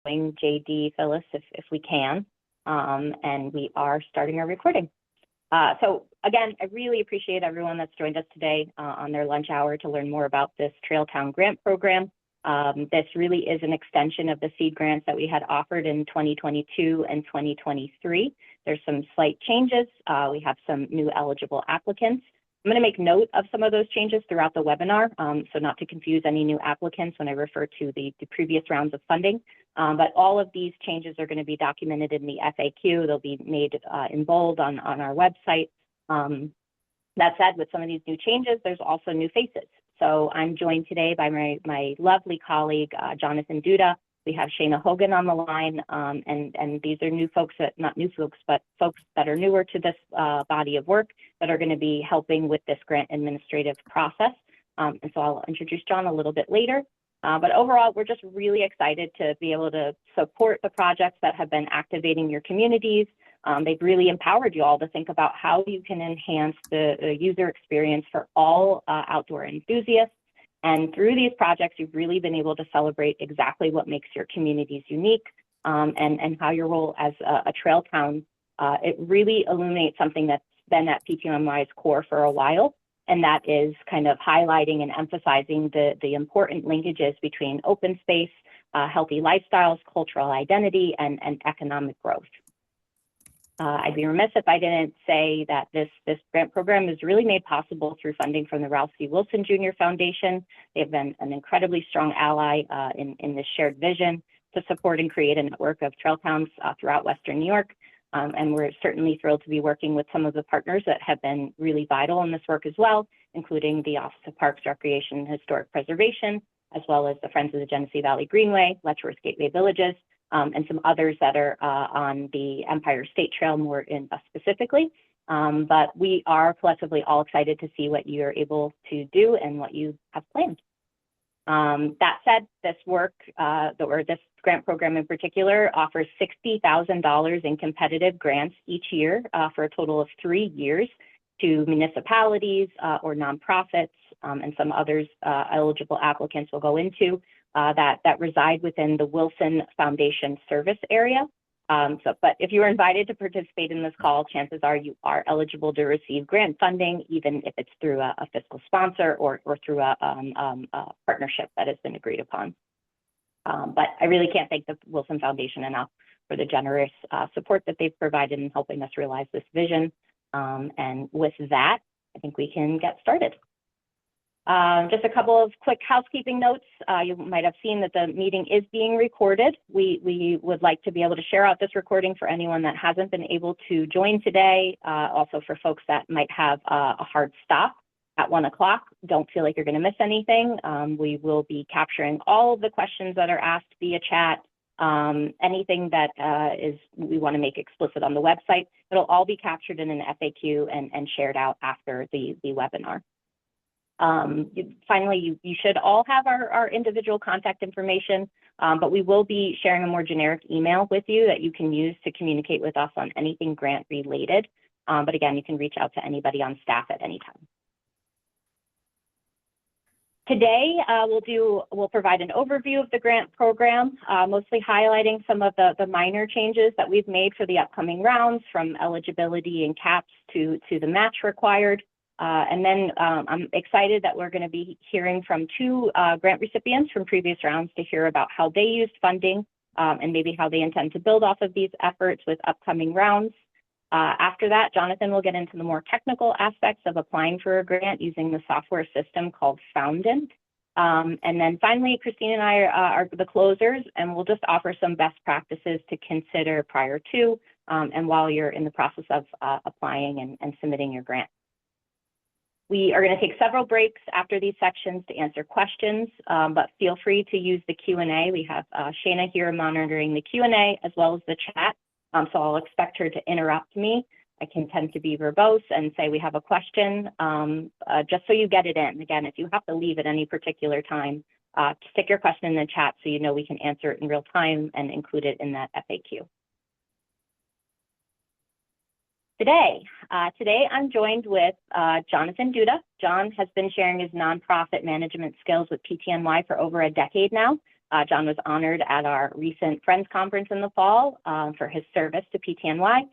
JD, Phyllis, if we can. And we are starting our recording. So again, I really appreciate everyone that's joined us today on their lunch hour to learn more about this Trailtown Grant Program. This really is an extension of the seed grants that we had offered in 2022 and 2023. There's some slight changes. We have some new eligible applicants. I'm going to make note of some of those changes throughout the webinar, so not to confuse any new applicants when I refer to the previous rounds of funding. But all of these changes are going to be documented in the FAQ. They'll be made in bold on our website. That said, with some of these new changes, there's also new faces. So I'm joined today by my lovely colleague, Jonathan Duda. We have Shayna Hogan on the line, and these are new folks, not new folks, but folks that are newer to this body of work that are going to be helping with this grant administrative process. And so I'll introduce John a little bit later. But overall, we're just really excited to be able to support the projects that have been activating your communities. They've really empowered you all to think about how you can enhance the user experience for all outdoor enthusiasts. And through these projects, you've really been able to celebrate exactly what makes your communities unique and how your role as a trail town. It really illuminates something that's been at PTNY's core for a while, and that is kind of highlighting and emphasizing the important linkages between open space, healthy lifestyles, cultural identity, and economic growth. I'd be remiss if I didn't say that this grant program is really made possible through funding from the Ralph C. Wilson Jr. Foundation. They've been an incredibly strong ally in this shared vision to support and create a network of trail towns throughout Western New York. And we're certainly thrilled to be working with some of the partners that have been really vital in this work as well, including the Office of Parks, Recreation, and Historic Preservation, as well as the Friends of the Genesee Valley Greenway, Letchworth Gateway Villages, and some others that are on the Empire State Trail more specifically. But we are collectively all excited to see what you're able to do and what you have planned. That said, this work, or this grant program in particular, offers $60,000 in competitive grants each year for a total of 3 years to municipalities or nonprofits, and some others eligible applicants will go into that reside within the Wilson Foundation service area. But if you are invited to participate in this call, chances are you are eligible to receive grant funding, even if it's through a fiscal sponsor or through a partnership that has been agreed upon. But I really can't thank the Wilson Foundation enough for the generous support that they've provided in helping us realize this vision. And with that, I think we can get started. Just a couple of quick housekeeping notes. You might have seen that the meeting is being recorded. We would like to be able to share out this recording for anyone that hasn't been able to join today. Also for folks that might have a hard stop at 1 o'clock. Don't feel like you're going to miss anything. We will be capturing all of the questions that are asked via chat. Anything that we want to make explicit on the website, it'll all be captured in an FAQ and shared out after the webinar. Finally, you should all have our individual contact information, but we will be sharing a more generic email with you that you can use to communicate with us on anything grant related. But again, you can reach out to anybody on staff at any time. Today, we'll provide an overview of the grant program, mostly highlighting some of the minor changes that we've made for the upcoming rounds, from eligibility and caps to the match required. And then I'm excited that we're going to be hearing from 2 grant recipients from previous rounds to hear about how they used funding and maybe how they intend to build off of these efforts with upcoming rounds. After that, Jonathan will get into the more technical aspects of applying for a grant using the software system called Foundant. And then finally, Christine and I are the closers, and we'll just offer some best practices to consider prior to and while you're in the process of applying and submitting your grant. We are going to take several breaks after these sections to answer questions, but feel free to use the Q&A. We have Shayna here monitoring the Q&A as well as the chat, so I'll expect her to interrupt me. I can tend to be verbose and say we have a question, just so you get it in. Again, if you have to leave at any particular time, stick your question in the chat so you know we can answer it in real time and include it in that FAQ. Today I'm joined with Jonathan Duda. John has been sharing his nonprofit management skills with PTNY for over a decade now. John was honored at our recent Friends Conference in the fall for his service to PTNY.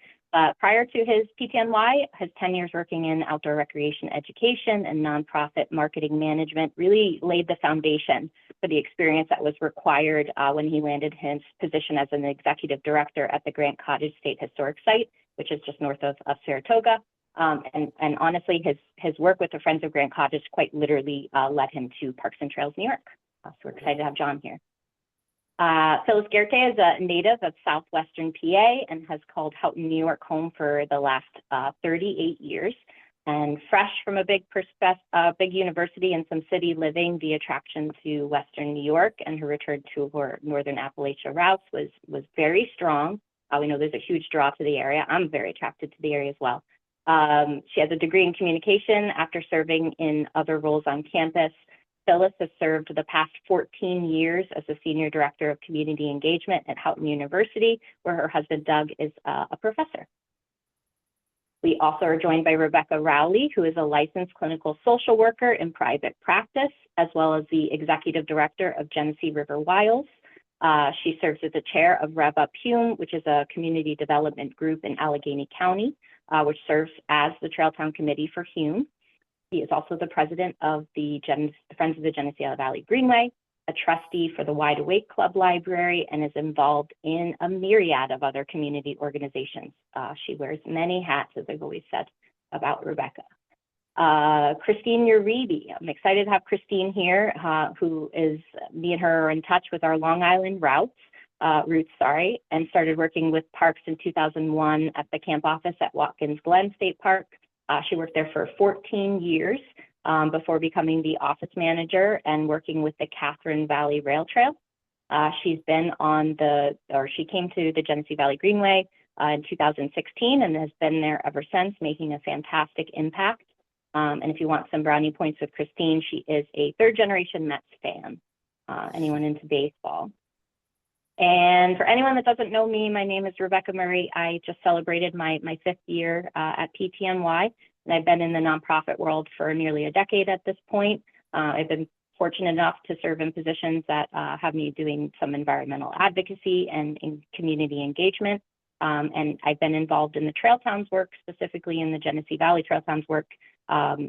Prior to his PTNY, his 10 years working in outdoor recreation education and nonprofit marketing management really laid the foundation for the experience that was required when he landed his position as an executive director at the Grant Cottage State Historic Site, which is just north of Saratoga. And honestly, his work with the Friends of Grant Cottage quite literally led him to Parks and Trails New York. So we're excited to have John here. Phyllis Gerte is a native of southwestern PA and has called Houghton, New York home for the last 38 years. And fresh from a big university and some city living, the attraction to Western New York and her return to her Northern Appalachia routes was very strong. We know there's a huge draw to the area. I'm very attracted to the area as well. She has a degree in communication after serving in other roles on campus. Phyllis has served the past 14 years as the Senior Director of Community Engagement at Houghton University, where her husband, Doug, is a professor. We also are joined by Rebecca Rowley, who is a licensed clinical social worker in private practice, as well as the Executive Director of Genesee River Wiles. She serves as the chair of Rev Up Hume, which is a community development group in Allegheny County, which serves as the Trailtown Committee for Hume. He is also the president of the Friends of the Genesee Valley Greenway, a trustee for the Wide Awake Club Library, and is involved in a myriad of other community organizations. She wears many hats, as I've always said about Rebecca. Christine Uribe. I'm excited to have Christine here, who is, me and her are in touch with our Long Island routes, and started working with parks in 2001 at the camp office at Watkins Glen State Park. She worked there for 14 years before becoming the office manager and working with the Catherine Valley Rail Trail. She's been on she came to the Genesee Valley Greenway in 2016 and has been there ever since, making a fantastic impact. And if you want some brownie points with Christine, she is a third-generation Mets fan. Anyone into baseball? And for anyone that doesn't know me, my name is Rebecca Murray. I just celebrated my 5th year at PTNY, and I've been in the nonprofit world for nearly a decade at this point. I've been fortunate enough to serve in positions that have me doing some environmental advocacy and in community engagement. And I've been involved in the Trail Towns work, specifically in the Genesee Valley Trail Towns work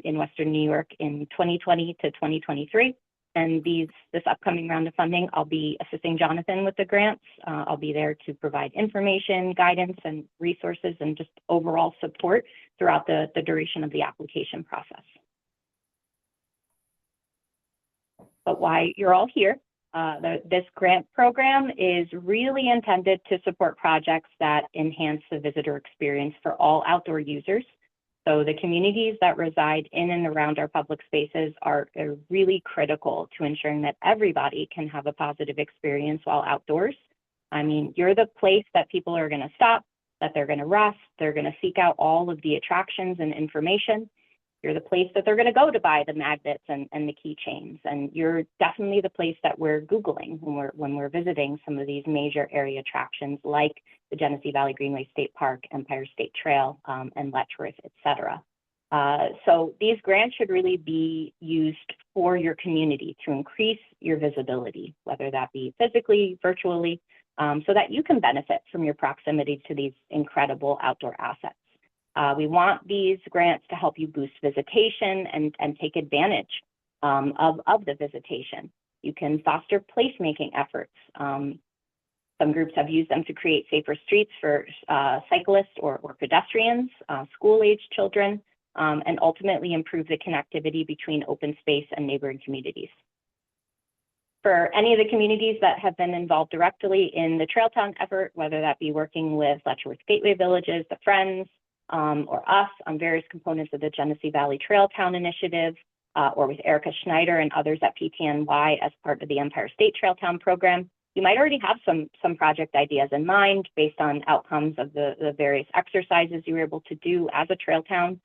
in Western New York in 2020 to 2023. And this upcoming round of funding, I'll be assisting Jonathan with the grants. I'll be there to provide information, guidance, and resources, and just overall support throughout the duration of the application process. But why you're all here, this grant program is really intended to support projects that enhance the visitor experience for all outdoor users. So the communities that reside in and around our public spaces are really critical to ensuring that everybody can have a positive experience while outdoors. I mean, you're the place that people are going to stop, that they're going to rest, they're going to seek out all of the attractions and information. You're the place that they're going to go to buy the magnets and the keychains. And you're definitely the place that we're Googling when we're visiting some of these major area attractions like the Genesee Valley Greenway State Park, Empire State Trail, and Letchworth, et cetera. So these grants should really be used for your community to increase your visibility, whether that be physically, virtually, so that you can benefit from your proximity to these incredible outdoor assets. We want these grants to help you boost visitation and take advantage of the visitation. You can foster placemaking efforts. Some groups have used them to create safer streets for cyclists or pedestrians, school-aged children, and ultimately improve the connectivity between open space and neighboring communities. For any of the communities that have been involved directly in the Trailtown effort, whether that be working with Letchworth Gateway Villages, the Friends, or us on various components of the Genesee Valley Trailtown Initiative, or with Erica Schneider and others at PTNY as part of the Empire State Trailtown program, you might already have some project ideas in mind based on outcomes of the various exercises you were able to do as a Trailtown,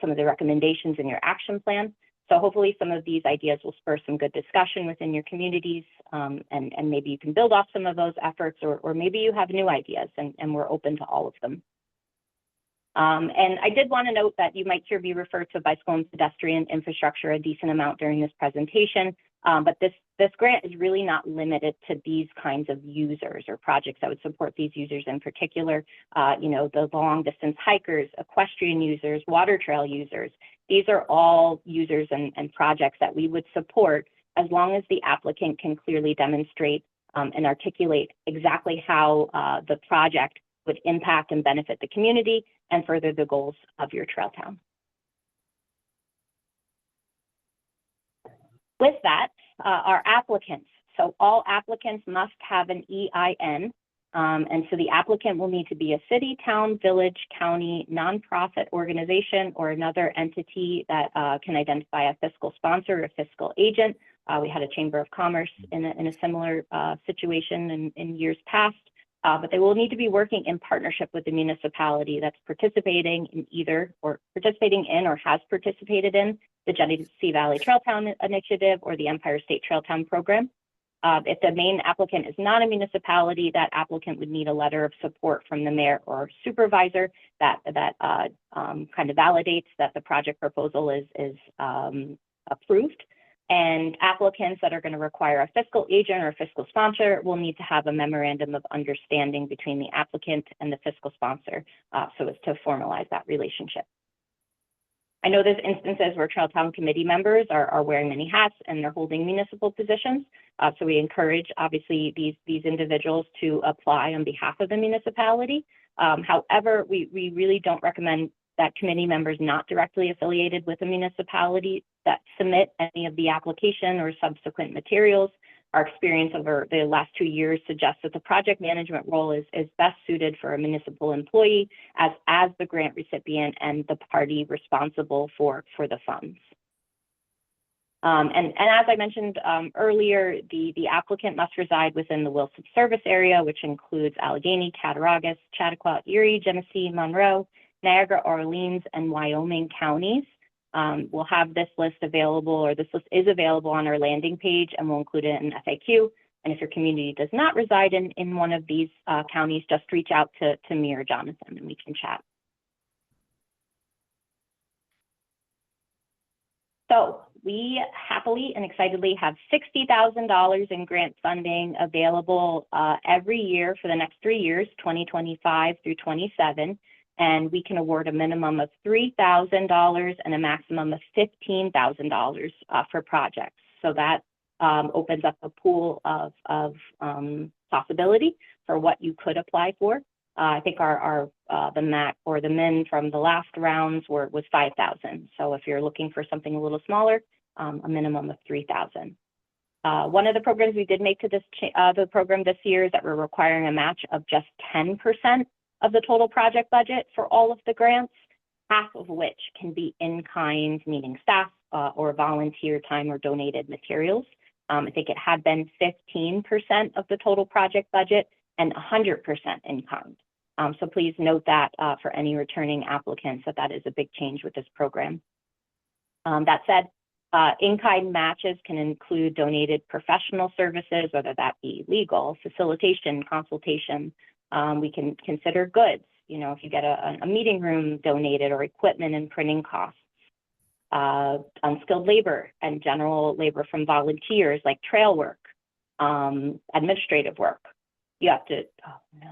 some of the recommendations in your action plan. So hopefully some of these ideas will spur some good discussion within your communities, and maybe you can build off some of those efforts, or maybe you have new ideas, and we're open to all of them. And I did want to note that you might hear me refer to bicycle and pedestrian infrastructure a decent amount during this presentation, but this this grant is really not limited to these kinds of users or projects that would support these users in particular. You know, the long distance hikers, equestrian users, water trail users. These are all users and projects that we would support as long as the applicant can clearly demonstrate and articulate exactly how the project would impact and benefit the community and further the goals of your trail town. With that, our applicants. So all applicants must have an EIN. And so the applicant will need to be a city, town, village, county, nonprofit organization, or another entity that can identify a fiscal sponsor or a fiscal agent. We had a Chamber of Commerce in a similar situation in years past. But they will need to be working in partnership with the municipality that's participating in or has participated in the Genesee Valley Trail Town Initiative or the Empire State Trail Town Program. If the main applicant is not a municipality, that applicant would need a letter of support from the mayor or supervisor that kind of validates that the project proposal is approved. And applicants that are going to require a fiscal agent or a fiscal sponsor will need to have a memorandum of understanding between the applicant and the fiscal sponsor so as to formalize that relationship. I know there's instances where Trail Town committee members are wearing many hats and they're holding municipal positions. So we encourage, obviously, these individuals to apply on behalf of the municipality. However, we really don't recommend that committee members not directly affiliated with a municipality that submit any of the application or subsequent materials. Our experience over the last 2 years suggests that the project management role is best suited for a municipal employee as the grant recipient and the party responsible for the funds. And as I mentioned earlier, the applicant must reside within the Wilson service area, which includes Allegheny, Cattaraugus, Chautauqua, Erie, Genesee, Monroe, Niagara, Orleans, and Wyoming counties. We'll have this list available, or this list is available on our landing page, and we'll include it in FAQ. And if your community does not reside in one of these counties, just reach out to me or Jonathan and we can chat. So we happily and excitedly have $60,000 in grant funding available every year for the next 3 years, 2025 through 27. And we can award a minimum of $3,000 and a maximum of $15,000 for projects. So that opens up a pool of possibility for what you could apply for. I think the MAC or the min from the last rounds was 5,000. So if you're looking for something a little smaller, a minimum of 3,000. One of the programs we did make to the program this year is that we're requiring a match of just 10% of the total project budget for all of the grants, half of which can be in kind, meaning staff or volunteer time or donated materials. I think it had been 15% of the total project budget and 100% in kind. So please note that for any returning applicants that is a big change with this program. That said, in-kind matches can include donated professional services, whether that be legal, facilitation, consultation. We can consider goods, you know, if you get a meeting room donated or equipment and printing costs, unskilled labor and general labor from volunteers like trail work, administrative work. You have to, oh no.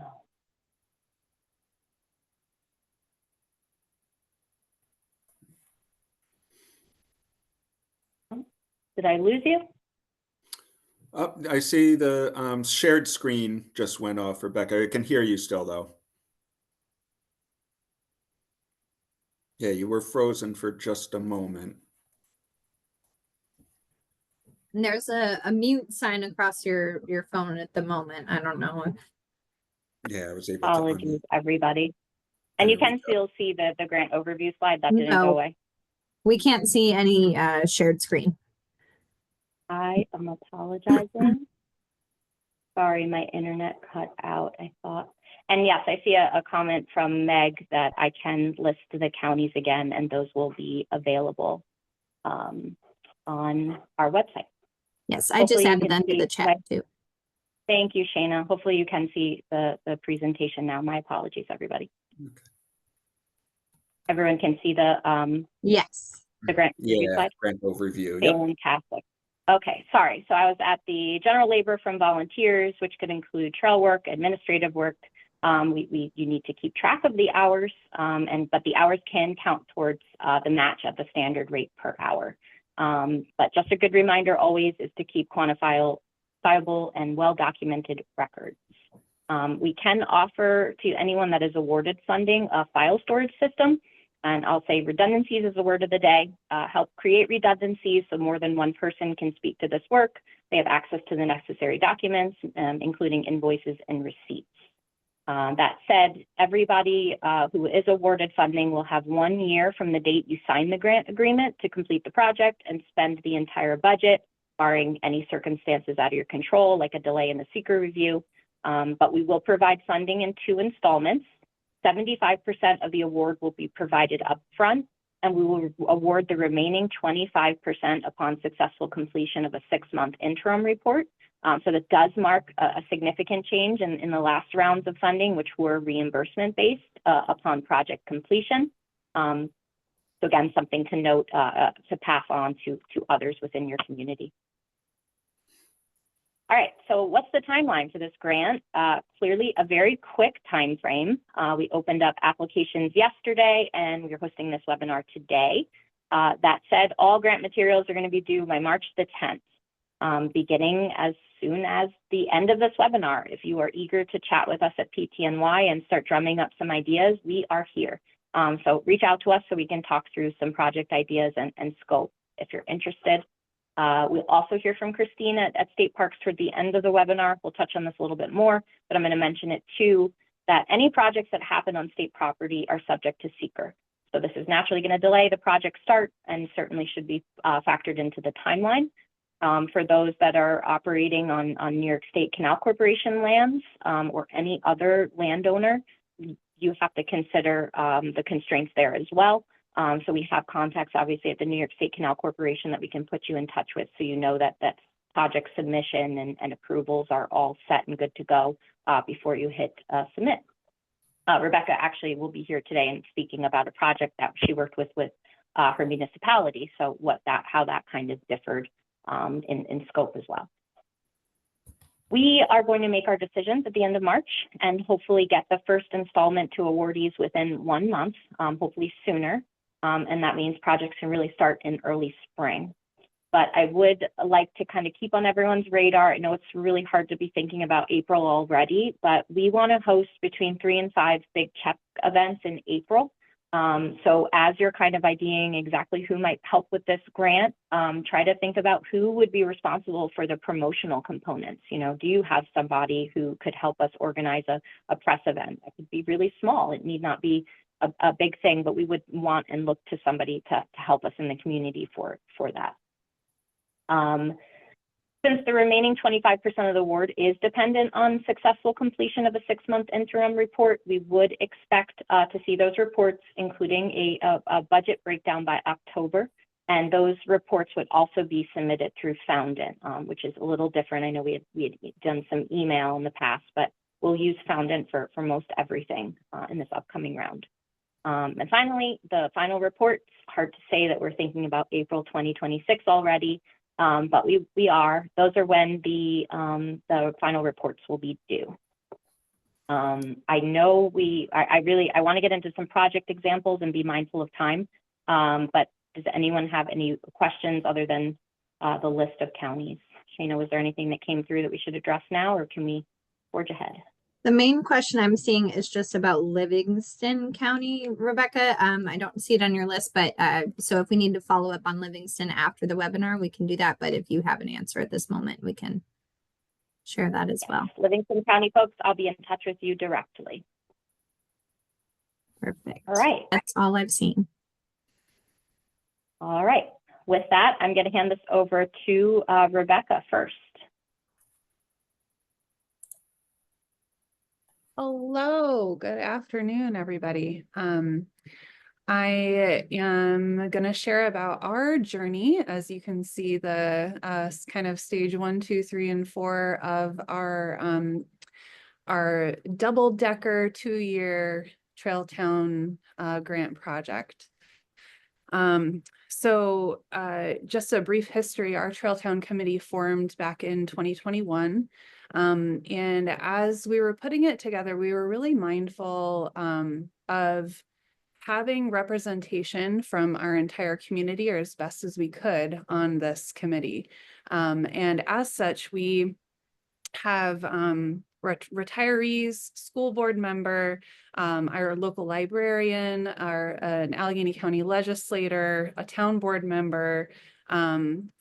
Did I lose you? I see the shared screen just went off, Rebecca. I can hear you still, though. Yeah, you were frozen for just a moment. And there's a mute sign across your phone at the moment. I don't know. Yeah, I was able Apologies, everybody. And you can still see the grant overview slide. That didn't go away. We can't see any shared screen. I am apologizing. Sorry, my internet cut out, I thought. And yes, I see a comment from Meg that I can list the counties again, and those will be available on our website. Yes, I just added them to the chat too. Thank you, Shayna. Hopefully you can see the presentation now. My apologies, everybody. Okay. Everyone can see the yes. the grant overview slide? Grant overview. Fantastic. Okay, sorry. So I was at the general labor from volunteers, which could include trail work, administrative work. You need to keep track of the hours, but the hours can count towards the match at the standard rate per hour. But just a good reminder always is to keep quantifiable and well-documented records. We can offer to anyone that is awarded funding a file storage system. And I'll say redundancies is the word of the day. Help create redundancies so more than one person can speak to this work. They have access to the necessary documents, including invoices and receipts. That said, everybody who is awarded funding will have 1 year from the date you sign the grant agreement to complete the project and spend the entire budget, barring any circumstances out of your control, like a delay in the seeker review. But we will provide funding in 2 installments. 75% of the award will be provided upfront, and we will award the remaining 25% upon successful completion of a 6-month interim report. So that does mark a significant change in the last rounds of funding, which were reimbursement-based upon project completion. So again, something to note to pass on to others within your community. All right, so what's the timeline for this grant? Clearly a very quick time frame. We opened up applications yesterday and we're hosting this webinar today. That said, all grant materials are going to be due by March the 10th, beginning as soon as the end of this webinar. If you are eager to chat with us at PTNY and start drumming up some ideas, we are here. So reach out to us so we can talk through some project ideas and scope if you're interested. We'll also hear from Christine at State Parks toward the end of the webinar. We'll touch on this a little bit more, but I'm going to mention it too, that any projects that happen on state property are subject to seeker. So this is naturally going to delay the project start and certainly should be factored into the timeline. For those that are operating on New York State Canal Corporation lands or any other landowner, you have to consider the constraints there as well. So we have contacts, obviously, at the New York State Canal Corporation that we can put you in touch with, so you know that project submission and approvals are all set and good to go before you hit submit. Rebecca actually will be here today and speaking about a project that she worked with her municipality, so how that kind of differed in scope as well. We are going to make our decisions at the end of March and hopefully get the first installment to awardees within 1 month, hopefully sooner. And that means projects can really start in early spring. But I would like to kind of keep on everyone's radar. I know it's really hard to be thinking about April already, but we want to host between 3 and 5 big check events in April. So as you're kind of IDing exactly who might help with this grant, try to think about who would be responsible for the promotional components. You know, do you have somebody who could help us organize a press event? It could be really small. It need not be a big thing, but we would want and look to somebody to help us in the community for that. Since the remaining 25% of the award is dependent on successful completion of a 6-month interim report, we would expect to see those reports, including a budget breakdown by October. And those reports would also be submitted through Foundant, which is a little different. I know we had done some email in the past, but we'll use Foundant for most everything in this upcoming round. And finally, the final report. Hard to say that we're thinking about April 2026 already, but we are. Those are when the final reports will be due. I know I want to get into some project examples and be mindful of time, but does anyone have any questions other than the list of counties? Shana, was there anything that came through that we should address now, or can we forge ahead? The main question I'm seeing is just about Livingston County, Rebecca. I don't see it on your list, but so if we need to follow up on Livingston after the webinar, we can do that. But if you have an answer at this moment, we can share that as well. Livingston County folks, I'll be in touch with you directly. Perfect. All right. That's all I've seen. All right. With that, I'm going to hand this over to Rebecca first. Hello, good afternoon, everybody. I am going to share about our journey. As you can see, the kind of stage 1, 2, 3, and 4 of our double-decker 2-year Trailtown grant project. So just a brief history, our Trailtown Committee formed back in 2021. And as we were putting it together, we were really mindful of having representation from our entire community, or as best as we could, on this committee. And as such, we have retirees, school board member, our local librarian, an Allegheny County legislator, a town board member,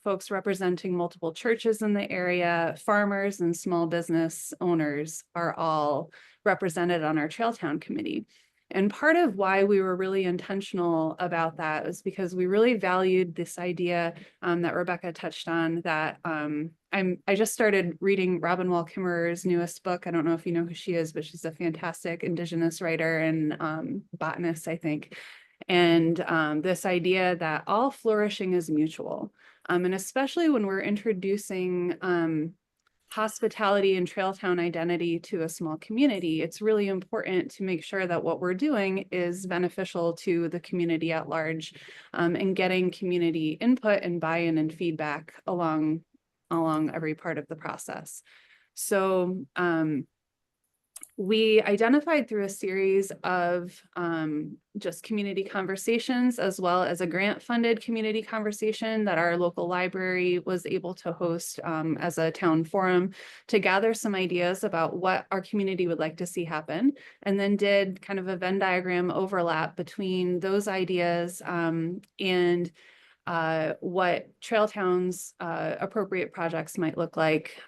folks representing multiple churches in the area, farmers and small business owners are all represented on our Trailtown Committee. And part of why we were really intentional about that was because we really valued this idea that Rebecca touched on, that I just started reading Robin Wall Kimmerer's newest book. I don't know if you know who she is, but she's a fantastic Indigenous writer and botanist, I think. And this idea that all flourishing is mutual. And especially when we're introducing hospitality and Trailtown identity to a small community, it's really important to make sure that what we're doing is beneficial to the community at large, and getting community input and buy-in and feedback along every part of the process. So we identified through a series of just community conversations, as well as a grant-funded community conversation that our local library was able to host as a town forum, to gather some ideas about what our community would like to see happen, and then did kind of a Venn diagram overlap between those ideas and what Trailtown's appropriate projects might look like.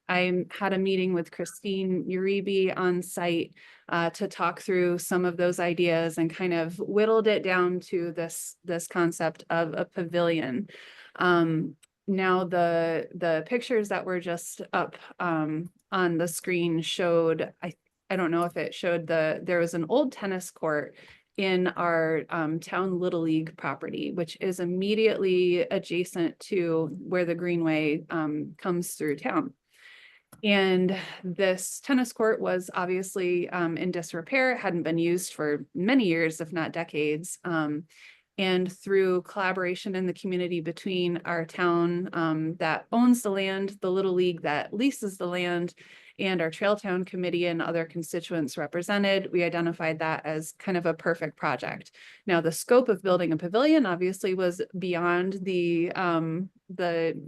I had a meeting with Christine Uribe on site to talk through some of those ideas and kind of whittled it down to this concept of a pavilion. Now the pictures that were just up on the screen showed, I don't know if it showed there was an old tennis court in our town Little League property, which is immediately adjacent to where the Greenway comes through town. And this tennis court was obviously in disrepair, hadn't been used for many years, if not decades. And through collaboration in the community between our town that owns the land, the Little League that leases the land, and our Trailtown Committee and other constituents represented, we identified that as kind of a perfect project. Now, the scope of building a pavilion obviously was beyond the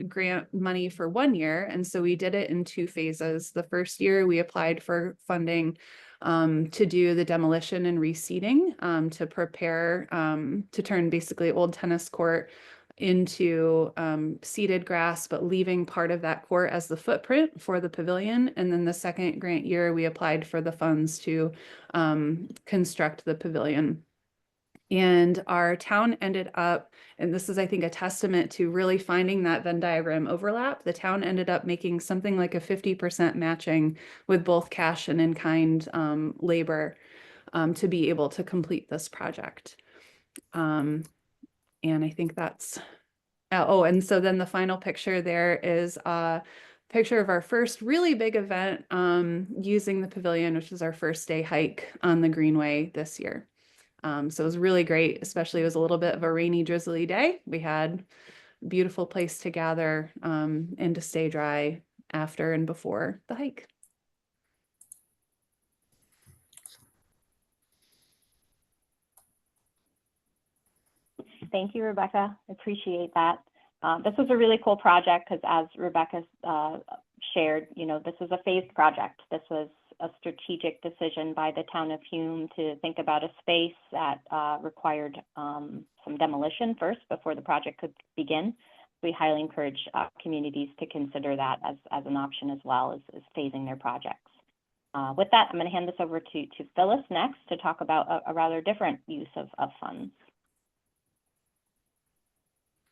grant money for 1 year. And so we did it in 2 phases. The first year we applied for funding to do the demolition and reseeding to prepare to turn basically old tennis court into seeded grass, but leaving part of that court as the footprint for the pavilion. And then the second grant year, we applied for the funds to construct the pavilion. And our town ended up, and this is, I think, a testament to really finding that Venn diagram overlap. The town ended up making something like a 50% matching with both cash and in-kind labor to be able to complete this project. And I think that's, oh, and so then the final picture there is a picture of our first really big event using the pavilion, which was our first day hike on the Greenway this year. So it was really great, especially it was a little bit of a rainy, drizzly day. We had a beautiful place to gather and to stay dry after and before the hike. Thank you, Rebecca. Appreciate that. This was a really cool project because, as Rebecca shared, this was a phased project. This was a strategic decision by the town of Hume to think about a space that required some demolition first before the project could begin. We highly encourage communities to consider that as an option as well as phasing their projects. With that, I'm going to hand this over to Phyllis next to talk about a rather different use of funds.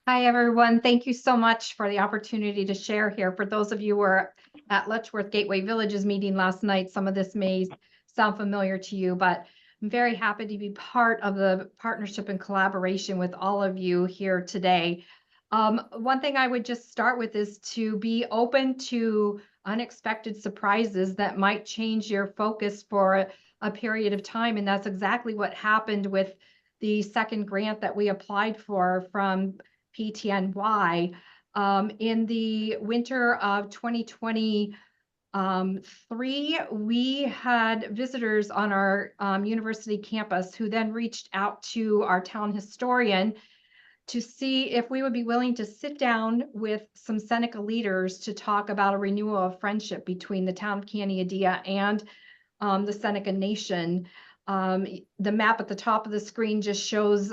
Hi, everyone. Thank you so much for the opportunity to share here. For those of you who were at Letchworth Gateway Village's meeting last night, some of this may sound familiar to you, but I'm very happy to be part of the partnership and collaboration with all of you here today. One thing I would just start with is to be open to unexpected surprises that might change your focus for a period of time. And that's exactly what happened with the second grant that we applied for from PTNY. In the winter of 2023, we had visitors on our university campus who then reached out to our town historian to see if we would be willing to sit down with some Seneca leaders to talk about a renewal of friendship between the town of Canandaigua and the Seneca Nation. The map at the top of the screen just shows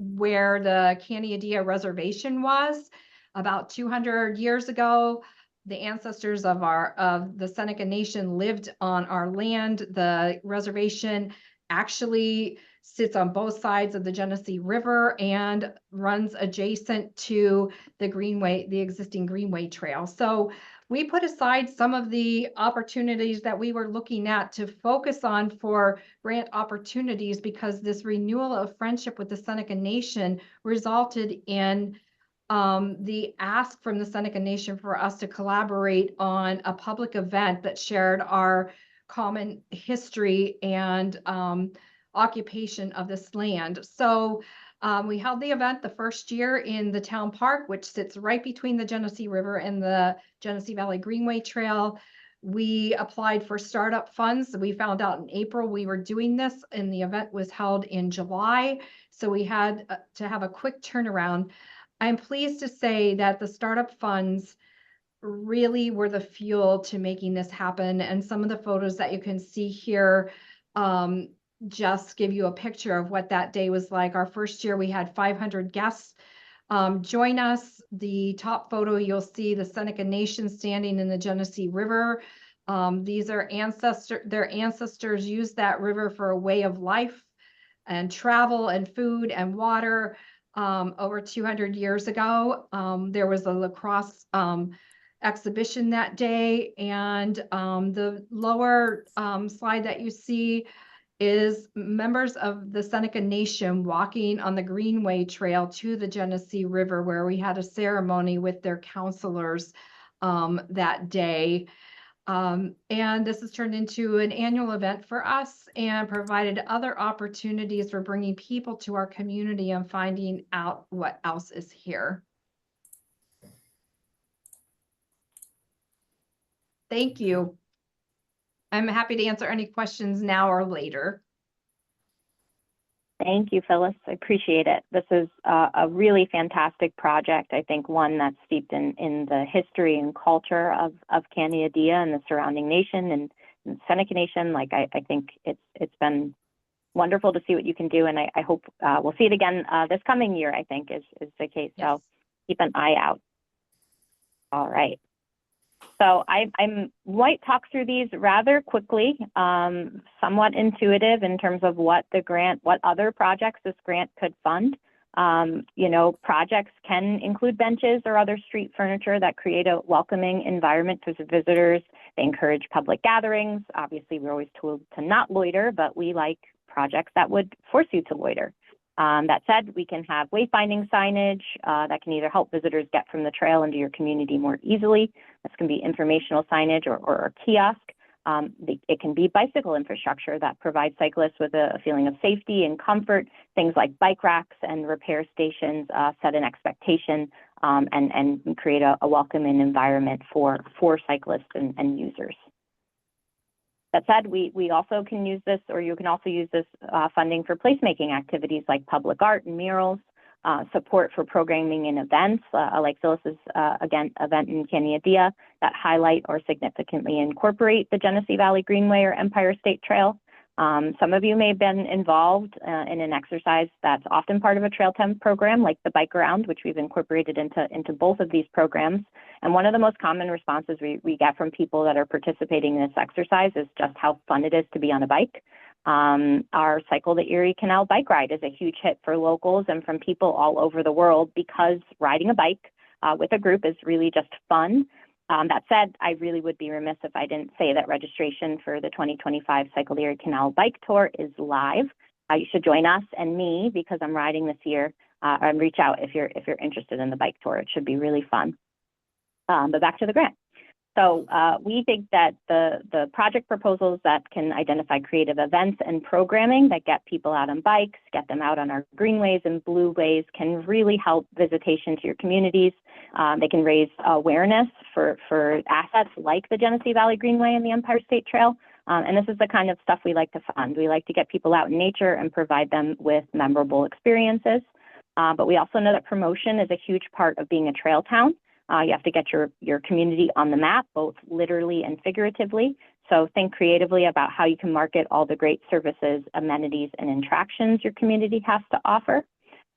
where the Canandaigua Reservation was about 200 years ago. The ancestors of the Seneca Nation lived on our land. The reservation actually sits on both sides of the Genesee River and runs adjacent to the Greenway, the existing Greenway Trail. So we put aside some of the opportunities that we were looking at to focus on for grant opportunities, because this renewal of friendship with the Seneca Nation resulted in the ask from the Seneca Nation for us to collaborate on a public event that shared our common history and occupation of this land. So we held the event the first year in the town park, which sits right between the Genesee River and the Genesee Valley Greenway Trail. We applied for startup funds. We found out in April we were doing this, and the event was held in July. So we had to have a quick turnaround. I'm pleased to say that the startup funds really were the fuel to making this happen. And some of the photos that you can see here just give you a picture of what that day was like. Our first year, we had 500 guests join us. The top photo, you'll see the Seneca Nation standing in the Genesee River. These are their ancestors used that river for a way of life and travel and food and water over 200 years ago. There was a lacrosse exhibition that day, and the lower slide that you see is members of the Seneca Nation walking on the Greenway Trail to the Genesee River, where we had a ceremony with their counselors that day. And this has turned into an annual event for us and provided other opportunities for bringing people to our community and finding out what else is here. Thank you. I'm happy to answer any questions now or later. Thank you, Phyllis. I appreciate it. This is a really fantastic project. I think one that's steeped in the history and culture of Canandaigua and the surrounding nation and the Seneca Nation. Like I think it's been wonderful to see what you can do, and I hope we'll see it again this coming year. I think is the case. Yes. So keep an eye out. All right. So I might talk through these rather quickly, somewhat intuitive in terms of what other projects this grant could fund. You know, projects can include benches or other street furniture that create a welcoming environment for visitors. They encourage public gatherings. Obviously, we're always told to not loiter, but we like projects that would force you to loiter. That said, we can have wayfinding signage that can either help visitors get from the trail into your community more easily. This can be informational signage or a kiosk. It can be bicycle infrastructure that provides cyclists with a feeling of safety and comfort. Things like bike racks and repair stations set an expectation and create a welcoming environment for cyclists and users. That said, we also can use this, or you can also use this funding for placemaking activities like public art and murals, support for programming and events, like Phyllis's event in Canandaigua that highlight or significantly incorporate the Genesee Valley Greenway or Empire State Trail. Some of you may have been involved in an exercise that's often part of a Trail 10 program, like the Bike Around, which we've incorporated into both of these programs. And one of the most common responses we get from people that are participating in this exercise is just how fun it is to be on a bike. Our Cycle the Erie Canal bike ride is a huge hit for locals and from people all over the world because riding a bike with a group is really just fun. That said, I really would be remiss if I didn't say that registration for the 2025 Cycle the Erie Canal Bike Tour is live. You should join us and me because I'm riding this year, and reach out if you're interested in the bike tour. It should be really fun. But back to the grant. So we think that the project proposals that can identify creative events and programming that get people out on bikes, get them out on our greenways and blueways can really help visitation to your communities. They can raise awareness for assets like the Genesee Valley Greenway and the Empire State Trail. And this is the kind of stuff we like to fund. We like to get people out in nature and provide them with memorable experiences. But we also know that promotion is a huge part of being a trail town. You have to get your community on the map, both literally and figuratively. So think creatively about how you can market all the great services, amenities, and attractions your community has to offer.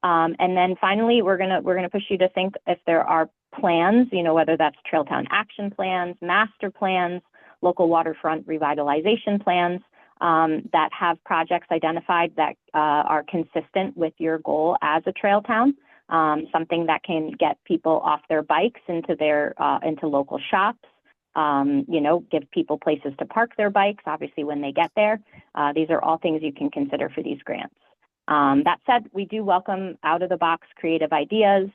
And then finally, we're gonna push you to think if there are plans, whether that's Trail Town action plans, master plans, local waterfront revitalization plans that have projects identified that are consistent with your goal as a trail town. Something that can get people off their bikes into local shops, give people places to park their bikes, obviously, when they get there. These are all things you can consider for these grants. That said, we do welcome out-of-the-box creative ideas.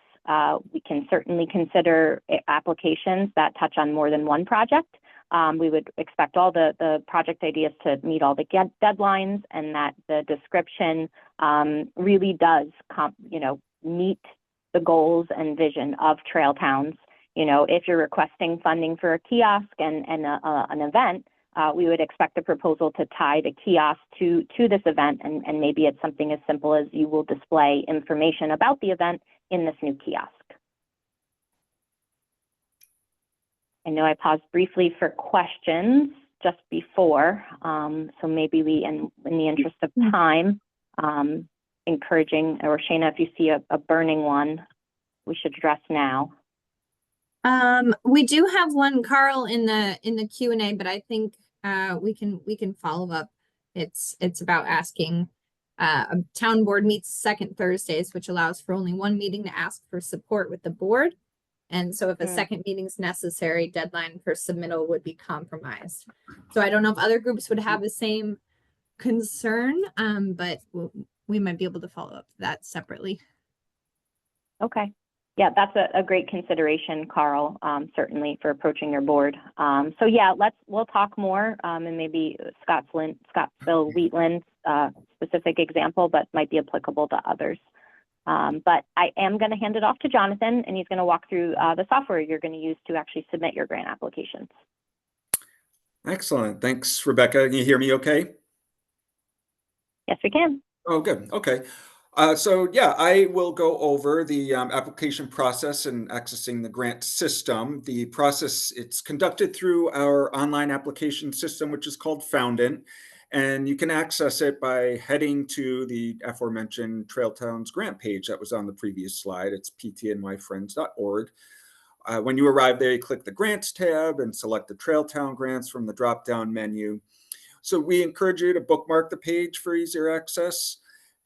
We can certainly consider applications that touch on more than one project. We would expect all the project ideas to meet all the deadlines, and that the description really does meet the goals and vision of trail towns. If you're requesting funding for a kiosk and an event, we would expect the proposal to tie the kiosk to this event, and maybe it's something as simple as you will display information about the event in this new kiosk. I know I paused briefly for questions just before, so maybe we, in the interest of time, encouraging, or Shana, if you see a burning one, we should address now. We do have one, Carl, in the Q&A, but I think we can follow up. It's about asking. A town board meets second Thursdays, which allows for only one meeting to ask for support with the board. And so if a second meeting is necessary, deadline for submittal would be compromised. So I don't know if other groups would have the same concern, but we might be able to follow up that separately. Okay. Yeah, that's a great consideration, Carl, certainly for approaching your board. So yeah, we'll talk more, and maybe Scottsville, Wheatland, specific example, but might be applicable to others. But I am going to hand it off to Jonathan, and he's going to walk through the software you're going to use to actually submit your grant applications. Excellent. Thanks, Rebecca. Can you hear me okay? Yes, we can. Oh, good. Okay. So yeah, I will go over the application process and accessing the grant system. The process, it's conducted through our online application system, which is called Foundant. And you can access it by heading to the aforementioned Trail Towns grant page that was on the previous slide. It's ptnyfriends.org. When you arrive there, you click the Grants tab and select the Trail Town grants from the drop-down menu. So we encourage you to bookmark the page for easier access.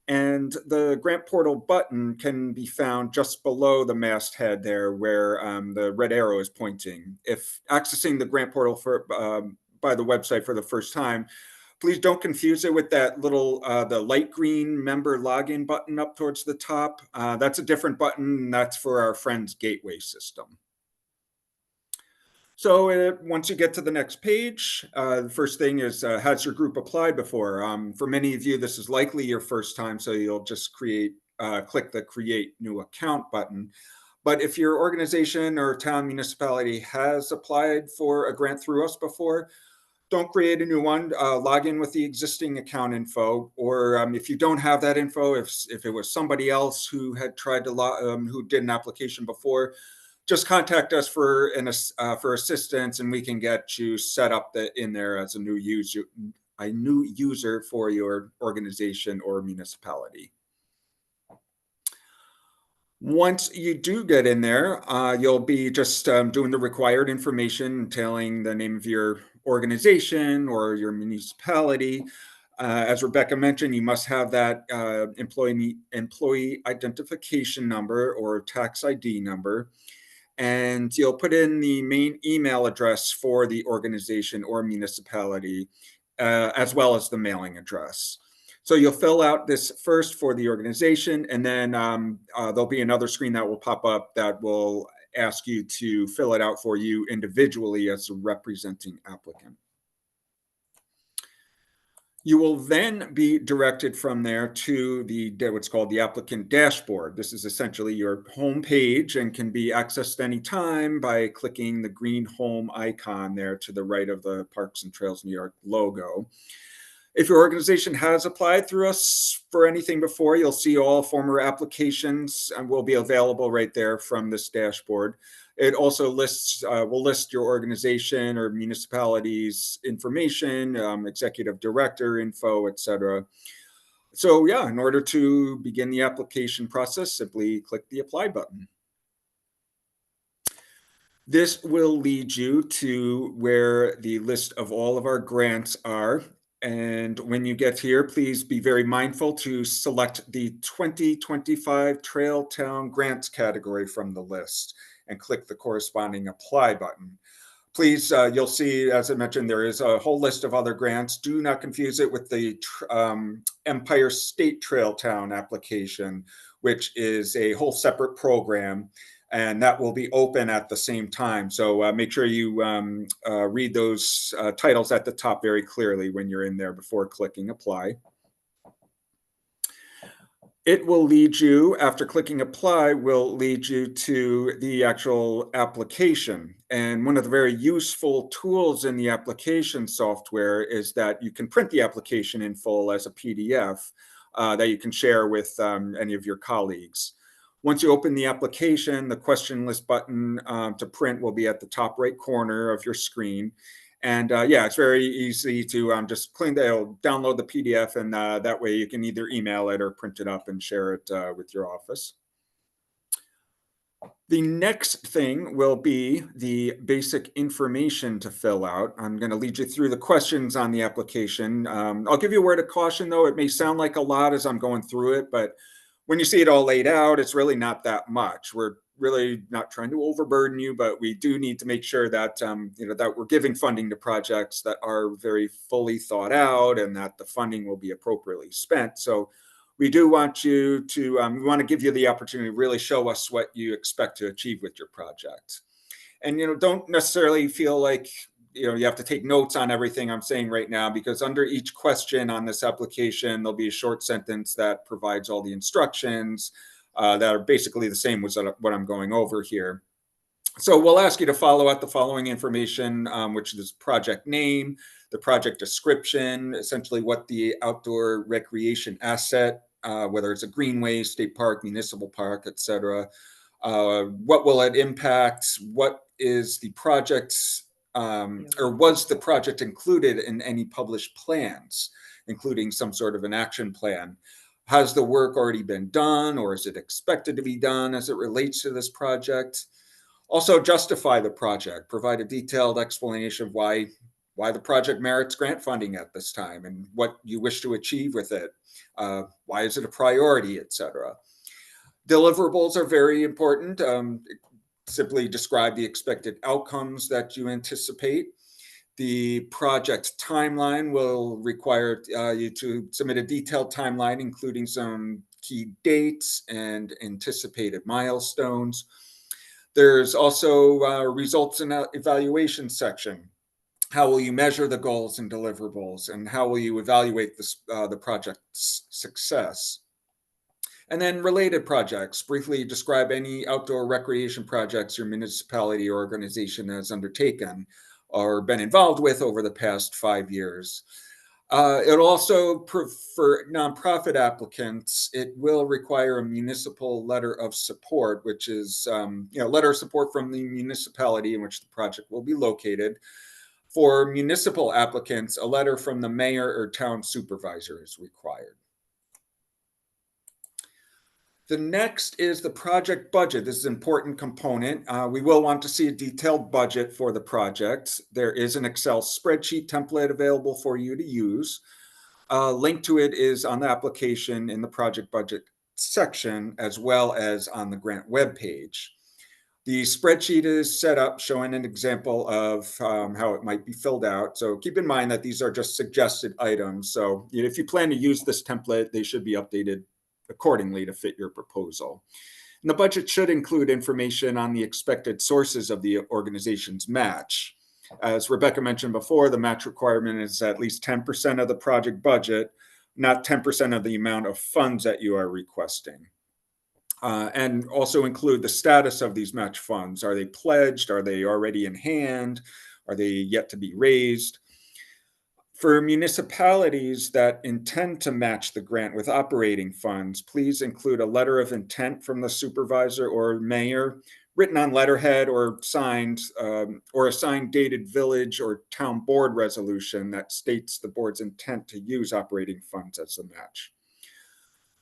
And the grant portal button can be found just below the masthead there where the red arrow is pointing. If accessing the grant portal by the website for the first time, please don't confuse it with that little, the light green member login button up towards the top. That's a different button. That's for our Friends Gateway system. So once you get to the next page, the first thing is, has your group applied before? For many of you, this is likely your first time, so you'll just click the Create New Account button. But if your organization or town municipality has applied for a grant through us before, don't create a new one. Log in with the existing account info, or if you don't have that info, if it was somebody else who had tried to who did an application before, just contact us for assistance, and we can get you set up in there as a new user for your organization or municipality. Once you do get in there, you'll be just doing the required information, entailing the name of your organization or your municipality. As Rebecca mentioned, you must have that employee identification number or tax ID number. And you'll put in the main email address for the organization or municipality, as well as the mailing address. So you'll fill out this first for the organization, and then there'll be another screen that will pop up that will ask you to fill it out for you individually as a representing applicant. You will then be directed from there to what's called the applicant dashboard. This is essentially your home page and can be accessed anytime by clicking the green home icon there to the right of the Parks and Trails New York logo. If your organization has applied through us for anything before, you'll see all former applications and will be available right there from this dashboard. It also will list your organization or municipality's information, executive director info, etc. So yeah, in order to begin the application process, simply click the apply button. This will lead you to where the list of all of our grants are. And when you get here, please be very mindful to select the 2025 Trail Town Grants category from the list and click the corresponding apply button. Please, you'll see, as I mentioned, there is a whole list of other grants. Do not confuse it with the Empire State Trail Town application, which is a whole separate program, and that will be open at the same time. So make sure you read those titles at the top very clearly when you're in there before clicking apply. It will lead you, after clicking apply, will lead you to the actual application. And one of the very useful tools in the application software is that you can print the application in full as a PDF that you can share with any of your colleagues. Once you open the application, the question list button to print will be at the top right corner of your screen. And yeah, it's very easy to just download the PDF, and that way you can either email it or print it up and share it with your office. The next thing will be the basic information to fill out. I'm going to lead you through the questions on the application. I'll give you a word of caution, though. It may sound like a lot as I'm going through it, but when you see it all laid out, it's really not that much. We're really not trying to overburden you, but we do need to make sure that that we're giving funding to projects that are very fully thought out and that the funding will be appropriately spent. So we do want you to we want to give you the opportunity to really show us what you expect to achieve with your project. And don't necessarily feel like you have to take notes on everything I'm saying right now, because under each question on this application, there'll be a short sentence that provides all the instructions that are basically the same as what I'm going over here. So we'll ask you to follow out the following information, which is project name, the project description, essentially what the outdoor recreation asset, whether it's a greenway, state park, municipal park, etc. What will it impact? What is the project's or was the project included in any published plans, including some sort of an action plan? Has the work already been done, or is it expected to be done as it relates to this project? Also, justify the project. Provide a detailed explanation of why the project merits grant funding at this time and what you wish to achieve with it. Why is it a priority, etc. Deliverables are very important. Simply describe the expected outcomes that you anticipate. The project timeline will require you to submit a detailed timeline, including some key dates and anticipated milestones. There's also a results and evaluation section. How will you measure the goals and deliverables, and how will you evaluate the project's success? And then related projects. Briefly describe any outdoor recreation projects your municipality or organization has undertaken or been involved with over the past 5 years. It also, for nonprofit applicants, it will require a municipal letter of support, which is letter of support from the municipality in which the project will be located. For municipal applicants, a letter from the mayor or town supervisor is required. The next is the project budget. This is an important component. We will want to see a detailed budget for the project. There is an Excel spreadsheet template available for you to use. A link to it is on the application in the project budget section, as well as on the grant webpage. The spreadsheet is set up showing an example of how it might be filled out. So keep in mind that these are just suggested items. So if you plan to use this template, they should be updated accordingly to fit your proposal. And the budget should include information on the expected sources of the organization's match. As Rebecca mentioned before, the match requirement is at least 10% of the project budget, not 10% of the amount of funds that you are requesting. And also include the status of these match funds. Are they pledged? Are they already in hand? Are they yet to be raised? For municipalities that intend to match the grant with operating funds, please include a letter of intent from the supervisor or mayor, written on letterhead or signed, or a signed dated village or town board resolution that states the board's intent to use operating funds as a match.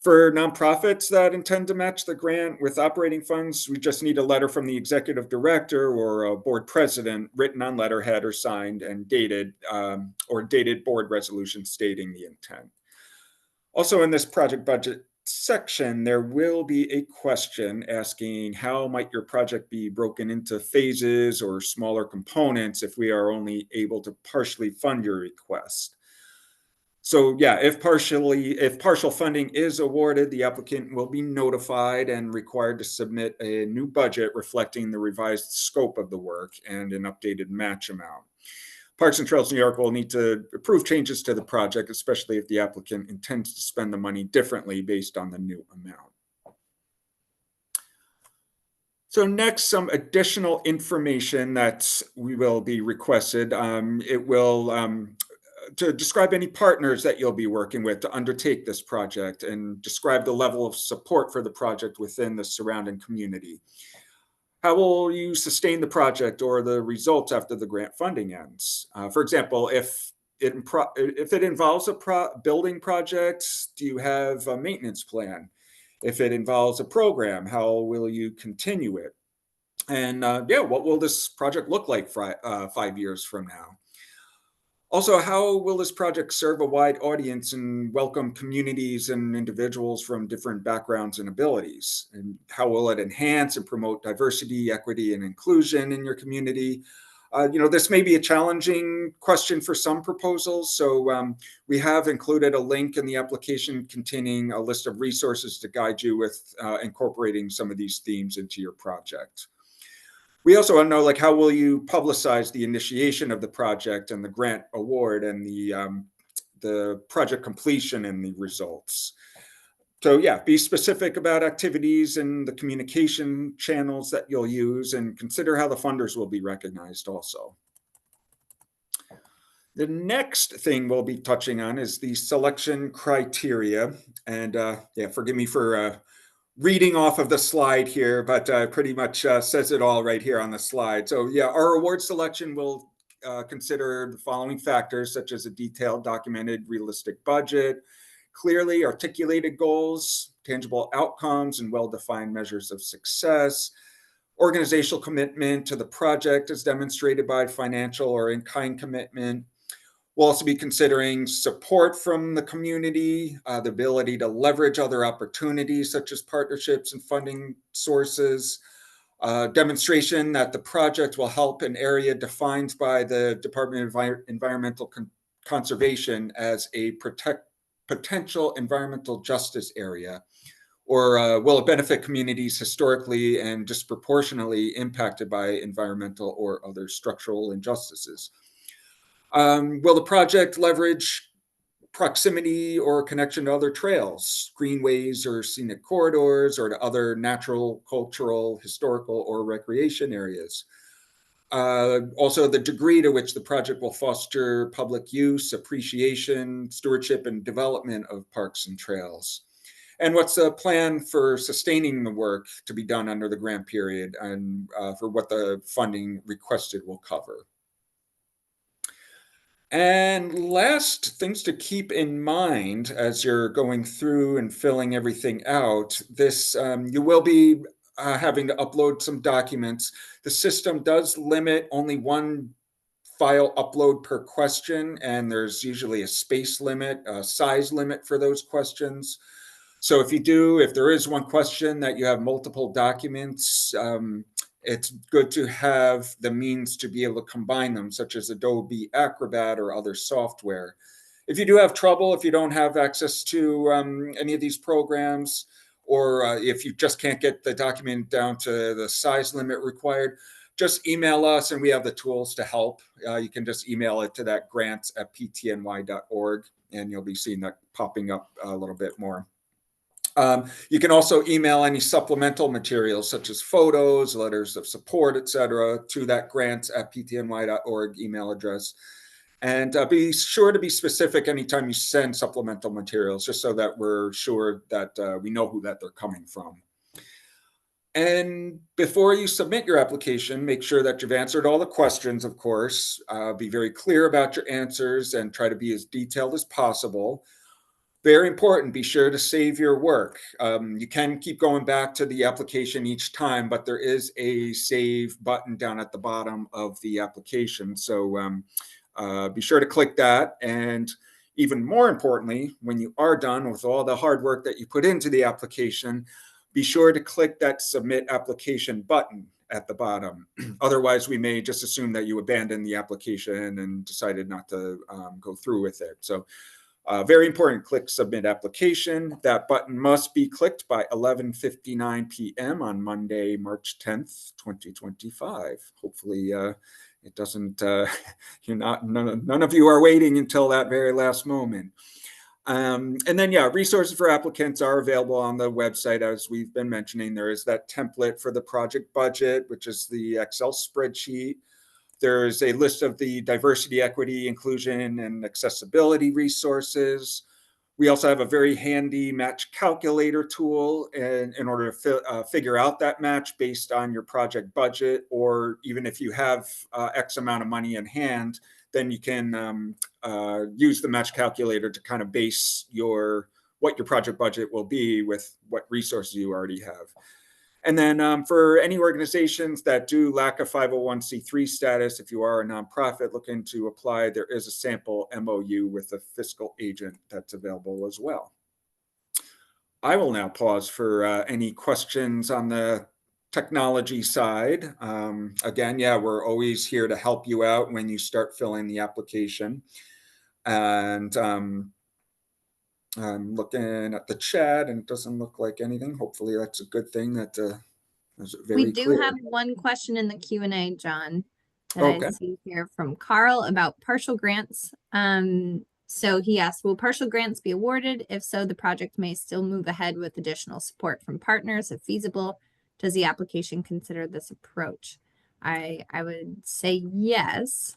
For nonprofits that intend to match the grant with operating funds, we just need a letter from the executive director or a board president written on letterhead or signed and dated, or dated board resolution stating the intent. Also in this project budget section, there will be a question asking how might your project be broken into phases or smaller components if we are only able to partially fund your request. So yeah, if partial funding is awarded, the applicant will be notified and required to submit a new budget reflecting the revised scope of the work and an updated match amount. Parks and Trails New York will need to approve changes to the project, especially if the applicant intends to spend the money differently based on the new amount. So next, some additional information that we will be requested. It will to describe any partners that you'll be working with to undertake this project and describe the level of support for the project within the surrounding community. How will you sustain the project or the results after the grant funding ends? For example, if it involves a building project, do you have a maintenance plan? If it involves a program, how will you continue it? And yeah, what will this project look like 5 years from now? Also, how will this project serve a wide audience and welcome communities and individuals from different backgrounds and abilities? And how will it enhance and promote diversity, equity, and inclusion in your community? This may be a challenging question for some proposals, so we have included a link in the application containing a list of resources to guide you with incorporating some of these themes into your project. We also want to know, how will you publicize the initiation of the project and the grant award and the project completion and the results? So yeah, be specific about activities and the communication channels that you'll use, and consider how the funders will be recognized also. The next thing we'll be touching on is the selection criteria. And yeah, forgive me for reading off of the slide here, but pretty much says it all right here on the slide. So yeah, our award selection will consider the following factors, such as a detailed, documented, realistic budget, clearly articulated goals, tangible outcomes, and well-defined measures of success, organizational commitment to the project as demonstrated by financial or in-kind commitment. We'll also be considering support from the community, the ability to leverage other opportunities such as partnerships and funding sources, demonstration that the project will help an area defined by the Department of Environmental Conservation as a potential environmental justice area, or will it benefit communities historically and disproportionately impacted by environmental or other structural injustices. Will the project leverage proximity or connection to other trails, greenways, or scenic corridors, or to other natural, cultural, historical, or recreation areas? Also, the degree to which the project will foster public use, appreciation, stewardship, and development of parks and trails. And what's the plan for sustaining the work to be done under the grant period, and for what the funding requested will cover? And last things to keep in mind as you're going through and filling everything out, you will be having to upload some documents. The system does limit only one file upload per question, and there's usually a space limit, a size limit for those questions. So if there is one question that you have multiple documents, it's good to have the means to be able to combine them, such as Adobe Acrobat or other software. If you do have trouble, if you don't have access to any of these programs, or if you just can't get the document down to the size limit required, just email us and we have the tools to help. You can just email it to that grants@ptny.org and you'll be seeing that popping up a little bit more. You can also email any supplemental materials such as photos, letters of support, etc., to that grants@ptny.org email address. And be sure to be specific anytime you send supplemental materials, just so that we're sure that we know who that they're coming from. And before you submit your application, make sure that you've answered all the questions, of course. Be very clear about your answers and try to be as detailed as possible. Very important, be sure to save your work. You can keep going back to the application each time, but there is a save button down at the bottom of the application. So be sure to click that. And even more importantly, when you are done with all the hard work that you put into the application, be sure to click that submit application button at the bottom. Otherwise, we may just assume that you abandoned the application and decided not to go through with it. So very important, click submit application. That button must be clicked by 11:59 p.m. on Monday, March 10th, 2025. Hopefully it doesn't, none of you are waiting until that very last moment. And then, yeah, resources for applicants are available on the website. As we've been mentioning, there is that template for the project budget, which is the Excel spreadsheet. There's a list of the diversity, equity, inclusion, and accessibility resources. We also have a very handy match calculator tool in order to figure out that match based on your project budget, or even if you have X amount of money in hand, then you can use the match calculator to kind of base what your project budget will be with what resources you already have. And then for any organizations that do lack a 501c3 status, if you are a nonprofit looking to apply, there is a sample MOU with a fiscal agent that's available as well. I will now pause for any questions on the technology side. Again, yeah, we're always here to help you out when you start filling the application. And I'm looking at the chat and it doesn't look like anything. Hopefully that's a good thing that is very We do clear. have one question in the Q&A, John, that Okay. I see here from Carl about partial grants. So he asked, will partial grants be awarded? If so, the project may still move ahead with additional support from partners if feasible. Does the application consider this approach? I would say yes,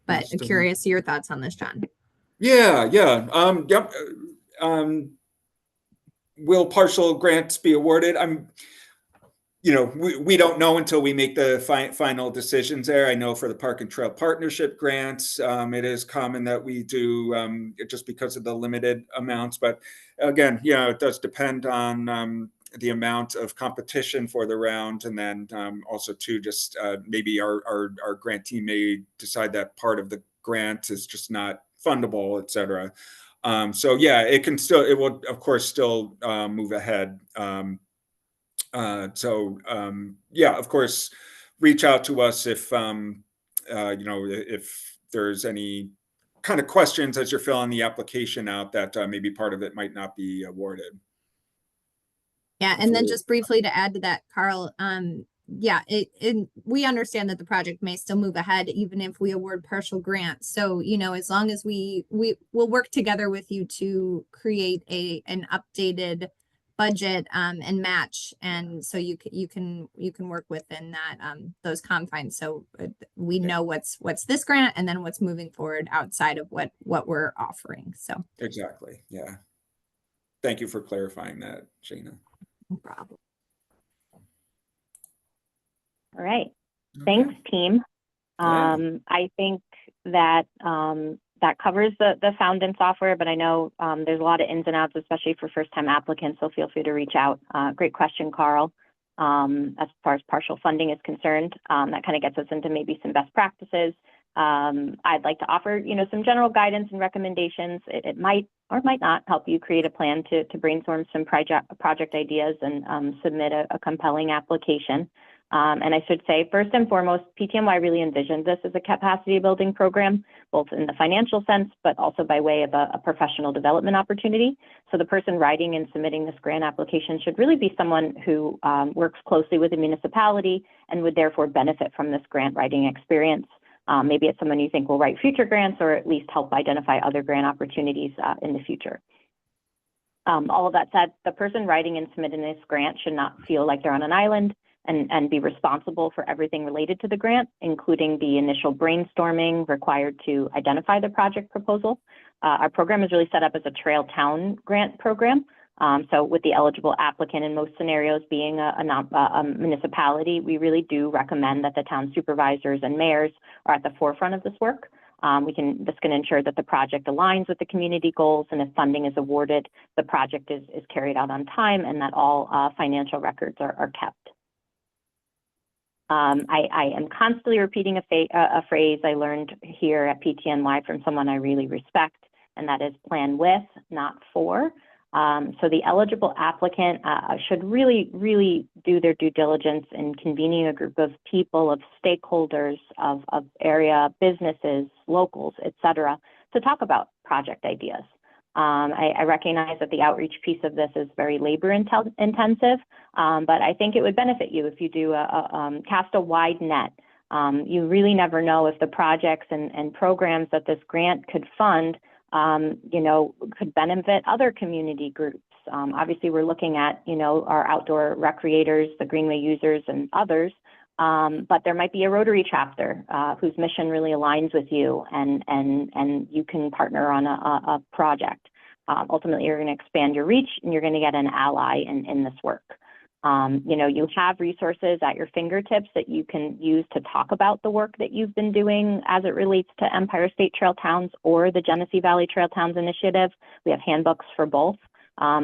but I'm curious your thoughts on this, John. Yeah. Yep. Will partial grants be awarded? We don't know until we make the final decisions there. I know for the Park and Trail Partnership grants, it is common that we do just because of the limited amounts. But again, it does depend on the amount of competition for the round, and then also too, just maybe our grantee may decide that part of the grant is just not fundable, et cetera. So yeah, it will of course still move ahead. Yeah, of course, reach out to us if if there's any kind of questions as you're filling the application out that maybe part of it might not be awarded. Yeah, and then just briefly to add to that, Carl, yeah, we understand that the project may still move ahead even if we award partial grants. So, as long as we will work together with you to create an updated budget and match, and so you can work within that those confines. So we know what's this grant and then what's moving forward outside of what we're offering. So exactly, yeah. Thank you for clarifying that, Shana. no problem. All right. Okay. Thanks, team. Yeah. I think that that covers the Fountain software, but I know there's a lot of ins and outs, especially for first-time applicants, so feel free to reach out. Great question, Carl. As far as partial funding is concerned, that kind of gets us into maybe some best practices. I'd like to offer, some general guidance and recommendations. It might or might not help you create a plan to brainstorm some project ideas and submit a compelling application. And I should say, first and foremost, PTNY really envisioned this as a capacity building program, both in the financial sense, but also by way of a professional development opportunity. So the person writing and submitting this grant application should really be someone who works closely with the municipality and would therefore benefit from this grant writing experience. Maybe it's someone you think will write future grants or at least help identify other grant opportunities in the future. All of that said, the person writing and submitting this grant should not feel like they're on an island and be responsible for everything related to the grant, including the initial brainstorming required to identify the project proposal. Our program is really set up as a trail town grant program. So with the eligible applicant in most scenarios being a municipality, we really do recommend that the town supervisors and mayors are at the forefront of this work. This can ensure that the project aligns with the community goals, and if funding is awarded, the project is carried out on time and that all financial records are kept. I am constantly repeating a phrase I learned here at PTNY from someone I really respect, and that is plan with, not for. So the eligible applicant should really do their due diligence in convening a group of people, of stakeholders, of area businesses, locals, et cetera, to talk about project ideas. I recognize that the outreach piece of this is very labor intensive, but I think it would benefit you if you do cast a wide net. You really never know if the projects and programs that this grant could fund could benefit other community groups. Obviously, we're looking at, our outdoor recreators, the greenway users and others, but there might be a Rotary chapter whose mission really aligns with you and you can partner on a project. Ultimately, you're going to expand your reach and you're going to get an ally in this work. You have resources at your fingertips that you can use to talk about the work that you've been doing as it relates to Empire State Trail Towns or the Genesee Valley Trail Towns Initiative. We have handbooks for both.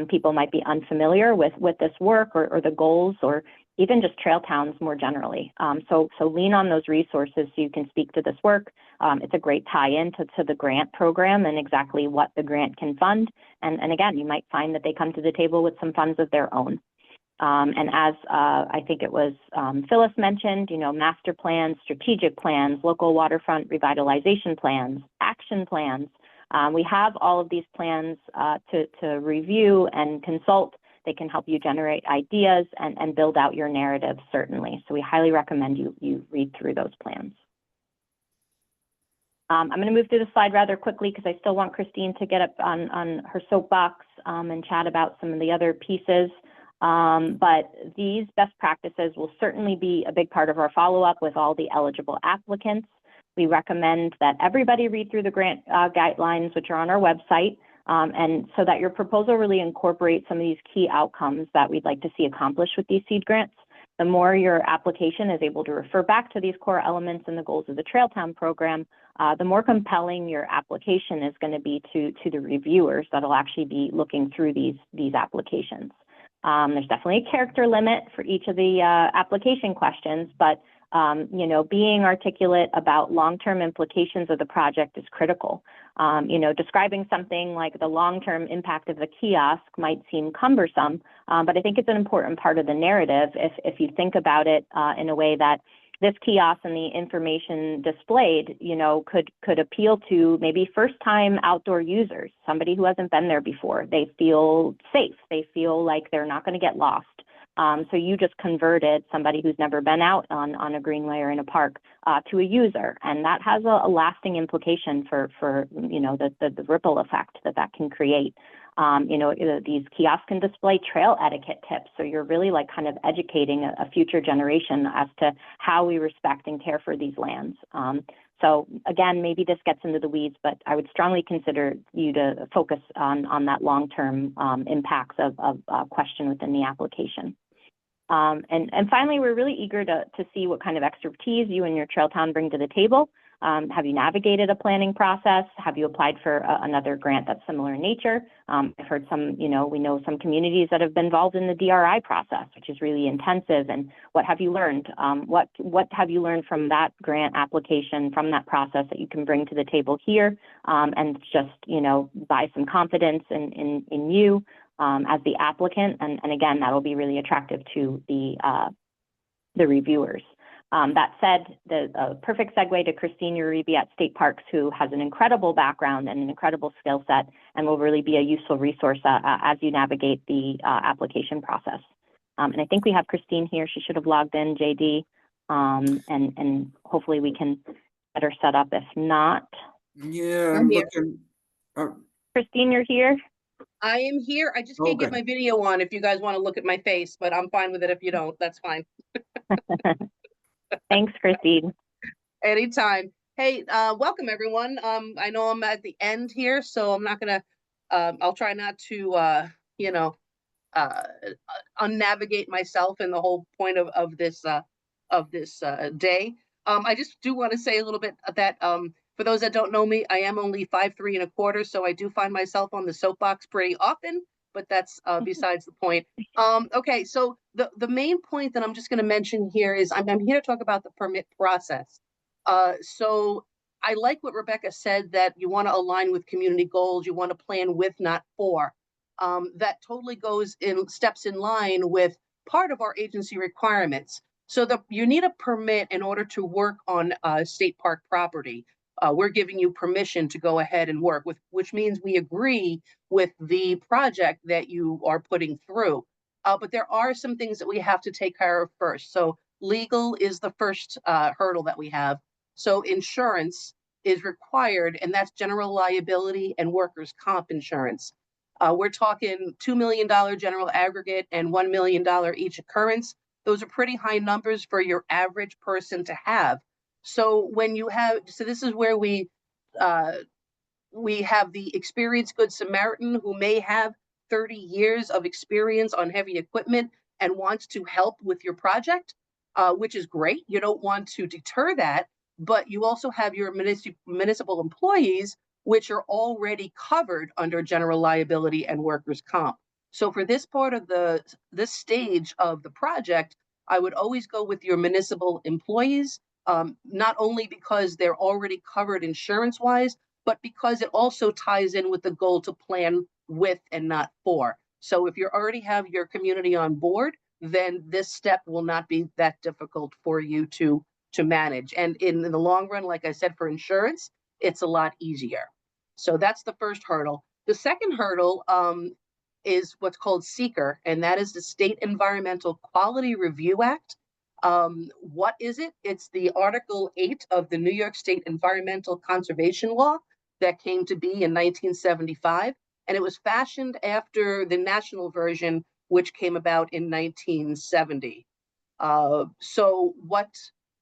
People might be unfamiliar with this work or the goals or even just trail towns more generally. So lean on those resources so you can speak to this work. It's a great tie-in to the grant program and exactly what the grant can fund. And again, you might find that they come to the table with some funds of their own. And as I think it was Phyllis mentioned, master plans, strategic plans, local waterfront revitalization plans, action plans. We have all of these plans to review and consult. They can help you generate ideas and build out your narrative, certainly. So we highly recommend you read through those plans. I'm going to move through the slide rather quickly because I still want Christine to get up on her soapbox and chat about some of the other pieces. But these best practices will certainly be a big part of our follow-up with all the eligible applicants. We recommend that everybody read through the grant guidelines, which are on our website, and so that your proposal really incorporates some of these key outcomes that we'd like to see accomplished with these seed grants. The more your application is able to refer back to these core elements and the goals of the Trail Town program, the more compelling your application is going to be to the reviewers that'll actually be looking through these applications. There's definitely a character limit for each of the application questions, but being articulate about long-term implications of the project is critical. Describing something like the long-term impact of the kiosk might seem cumbersome, but I think it's an important part of the narrative if you think about it in a way that this kiosk and the information displayed, could appeal to maybe first-time outdoor users, somebody who hasn't been there before. They feel safe. They feel like they're not going to get lost. So you just converted somebody who's never been out on a greenway or in a park to a user, and that has a lasting implication for the ripple effect that can create. These kiosks can display trail etiquette tips, so you're really kind of educating a future generation as to how we respect and care for these lands. So again, maybe this gets into the weeds, but I would strongly consider you to focus on that long-term impacts of question within the application. And finally, we're really eager to see what kind of expertise you and your trail town bring to the table. Have you navigated a planning process? Have you applied for another grant that's similar in nature? I've heard we know some communities that have been involved in the DRI process, which is really intensive. And what have you learned? What have you learned from that grant application, from that process that you can bring to the table here and just, buy some confidence in you as the applicant? And again, that will be really attractive to the the reviewers. That said, the perfect segue to Christine Uribe at State Parks, who has an incredible background and an incredible skill set and will really be a useful resource as you navigate the application process. And I think we have Christine here. She should have logged in, JD, and hopefully we can get her set up. If not, Yeah, I'm I'm here. looking. Christine, you're here? I am here. I just Oh, can't get good. my video on if you guys want to look at my face, but I'm fine with it if you don't. That's fine. Thanks, Christine. Anytime. Hey, welcome everyone. I know I'm at the end here, so I'm not gonna, I'll try not to, you know, unnavigate myself in the whole point of this day. I just do want to say a little bit that for those that don't know me, I am only 5'3"1/4", so I do find myself on the soapbox pretty often, but that's besides the point. Okay, so the main point that I'm just going to mention here is I'm here to talk about the permit process. So I like what Rebecca said, that you want to align with community goals, you want to plan with, not for. That totally goes in steps in line with part of our agency requirements. So you need a permit in order to work on state park property. We're giving you permission to go ahead and work with, which means we agree with the project that you are putting through. But there are some things that we have to take care of first. So legal is the first hurdle that we have. So insurance is required, and that's general liability and workers' comp insurance. We're talking $2 million general aggregate and $1 million each occurrence. Those are pretty high numbers for your average person to have. So when you have, so this is where we have the experienced Good Samaritan who may have 30 years of experience on heavy equipment and wants to help with your project, which is great. You don't want to deter that, but you also have your municipal employees, which are already covered under general liability and workers' comp. So for this part of this stage of the project, I would always go with your municipal employees, not only because they're already covered insurance-wise, but because it also ties in with the goal to plan with and not for. So if you already have your community on board, then this step will not be that difficult for you to manage. And in the long run, like I said, for insurance, it's a lot easier. So that's the first hurdle. The second hurdle is what's called SEEKR, and that is the State Environmental Quality Review Act. What is it? It's the Article 8 of the New York State Environmental Conservation Law that came to be in 1975, and it was fashioned after the national version, which came about in 1970. So what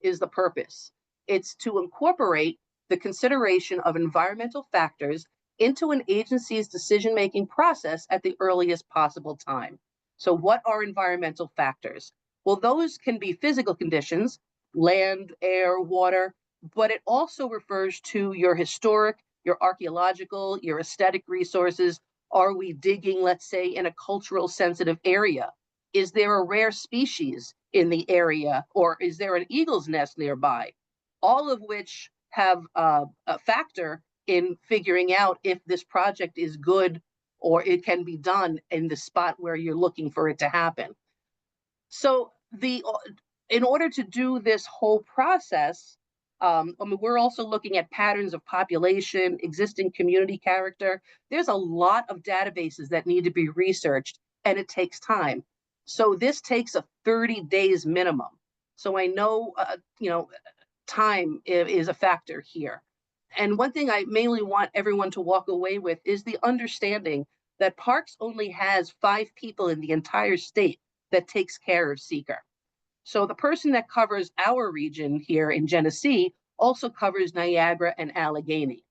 is the purpose? It's to incorporate the consideration of environmental factors into an agency's decision-making process at the earliest possible time. So what are environmental factors? Well, those can be physical conditions, land, air, water, but it also refers to your historic, your archaeological, your aesthetic resources. Are we digging, let's say, in a cultural sensitive area? Is there a rare species in the area, or is there an eagle's nest nearby? All of which have a factor in figuring out if this project is good or it can be done in the spot where you're looking for it to happen. So in order to do this whole process, I mean, we're also looking at patterns of population, existing community character. There's a lot of databases that need to be researched, and it takes time. So this takes a 30 days minimum. So I know, time is a factor here. And one thing I mainly want everyone to walk away with is the understanding that Parks only has 5 people in the entire state that takes care of SEEKR. So the person that covers our region here in Genesee also covers Niagara and Allegheny.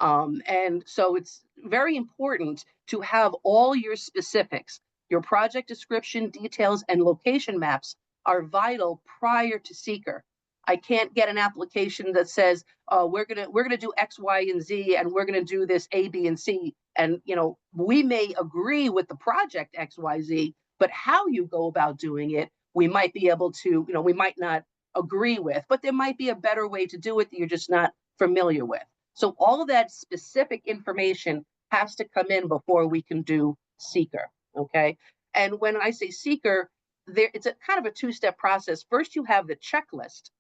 And so it's very important to have all your specifics, your project description, details, and location maps are vital prior to SEEKR. I can't get an application that says, we're gonna do X, Y, and Z, and we're gonna do this A, B, and C. And we may agree with the project X, Y, Z, but how you go about doing it, we might be able to, we might not agree with, but there might be a better way to do it that you're just not familiar with. So all of that specific information has to come in before we can do SEEKR, okay? And when I say SEEKR, it's a kind of a two-step process. First, you have the checklist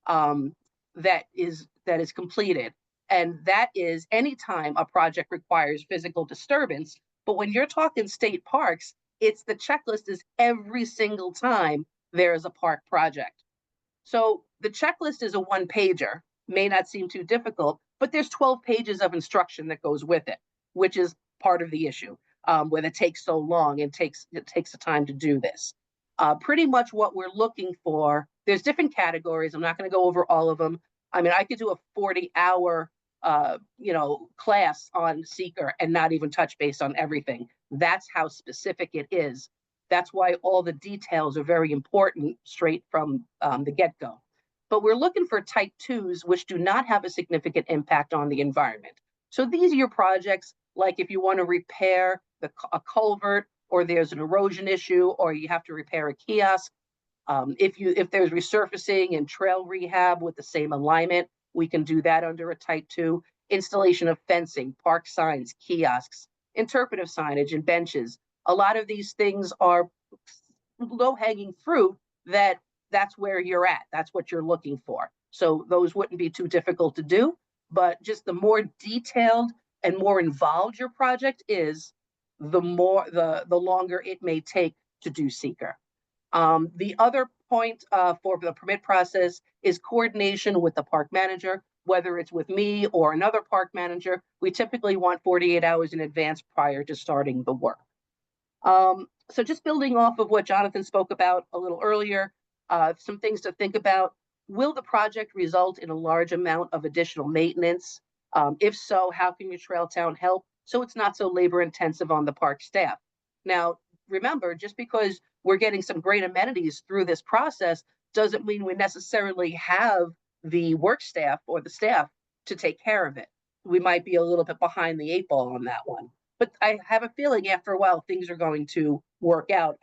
that is completed. And that is anytime a project requires physical disturbance. But when you're talking state parks, it's the checklist is every single time there is a park project. So the checklist is a one-pager, may not seem too difficult, but there's 12 pages of instruction that goes with it, which is part of the issue, where it takes so long and it takes the time to do this. Pretty much what we're looking for, there's different categories. I'm not going to go over all of them. I mean, I could do a 40-hour class on seeker and not even touch base on everything. That's how specific it is. That's why all the details are very important straight from the get-go. But we're looking for type 2s, which do not have a significant impact on the environment. So these are your projects, like if you want to repair a culvert, or there's an erosion issue, or you have to repair a kiosk. If there's resurfacing and trail rehab with the same alignment, we can do that under a type 2. Installation of fencing, park signs, kiosks, interpretive signage, and benches. A lot of these things are low-hanging fruit that's where you're at. That's what you're looking for. So those wouldn't be too difficult to do, but just the more detailed and more involved your project is, the longer it may take to do seeker. The other point for the permit process is coordination with the park manager, whether it's with me or another park manager. We typically want 48 hours in advance prior to starting the work. So just building off of what Jonathan spoke about a little earlier, some things to think about. Will the project result in a large amount of additional maintenance? If so, how can your trail town help so it's not so labor intensive on the park staff? Now, remember, just because we're getting some great amenities through this process doesn't mean we necessarily have the work staff or the staff to take care of it. We might be a little bit behind the 8 ball on that one. But I have a feeling after a while, things are going to work out.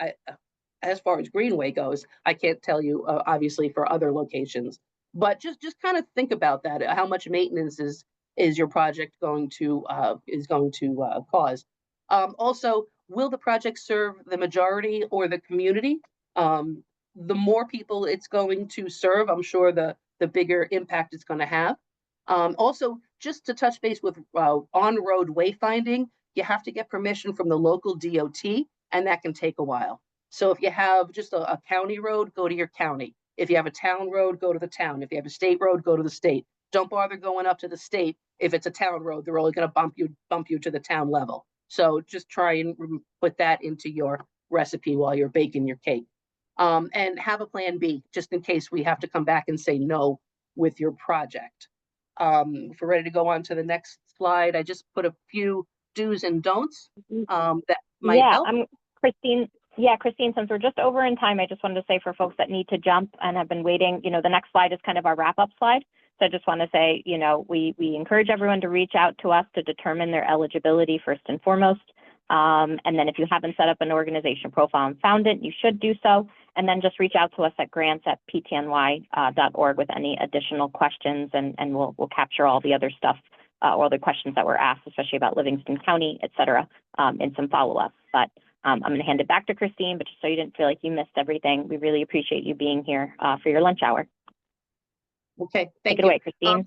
As far as Greenway goes, I can't tell you, obviously, for other locations. But just kind of think about that. How much maintenance is your project going to cause? Also, will the project serve the majority or the community? The more people it's going to serve, I'm sure the bigger impact it's going to have. Also, just to touch base with on-road wayfinding, you have to get permission from the local DOT, and that can take a while. So if you have just a county road, go to your county. If you have a town road, go to the town. If you have a state road, go to the state. Don't bother going up to the state. If it's a town road, they're only going to bump you to the town level. So just try and put that into your recipe while you're baking your cake. And have a plan B, just in case we have to come back and say no with your project. If we're ready to go on to the next slide, I just put a few do's and don'ts that might help. Christine. Yeah, Christine, since we're just over in time, I just wanted to say for folks that need to jump and have been waiting, the next slide is kind of our wrap-up slide. So I just want to say, we encourage everyone to reach out to us to determine their eligibility first and foremost. And then if you haven't set up an organization profile and found it, you should do so. And then just reach out to us at grants@ptny.org with any additional questions, and we'll capture all the other stuff, all the questions that were asked, especially about Livingston County, et cetera, in some follow-up. But I'm going to hand it back to Christine, but just so you didn't feel like you missed everything, we really appreciate you being here for your lunch hour. Okay, Take it away, Christine.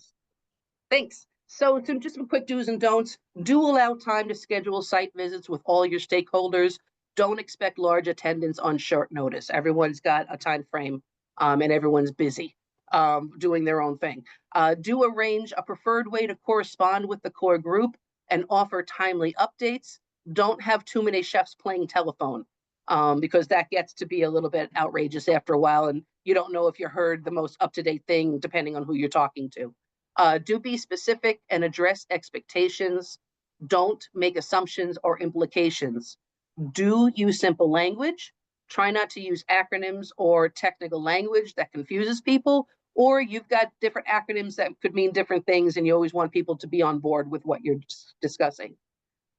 Thanks. So just some quick do's and don'ts. Do allow time to schedule site visits with all your stakeholders. Don't expect large attendance on short notice. Everyone's got a time frame and everyone's busy doing their own thing. Do arrange a preferred way to correspond with the core group and offer timely updates. Don't have too many chefs playing telephone because that gets to be a little bit outrageous after a while, and you don't know if you heard the most up-to-date thing depending on who you're talking to. Do be specific and address expectations. Don't make assumptions or implications. Do use simple language. Try not to use acronyms or technical language that confuses people, or you've got different acronyms that could mean different things and you always want people to be on board with what you're discussing.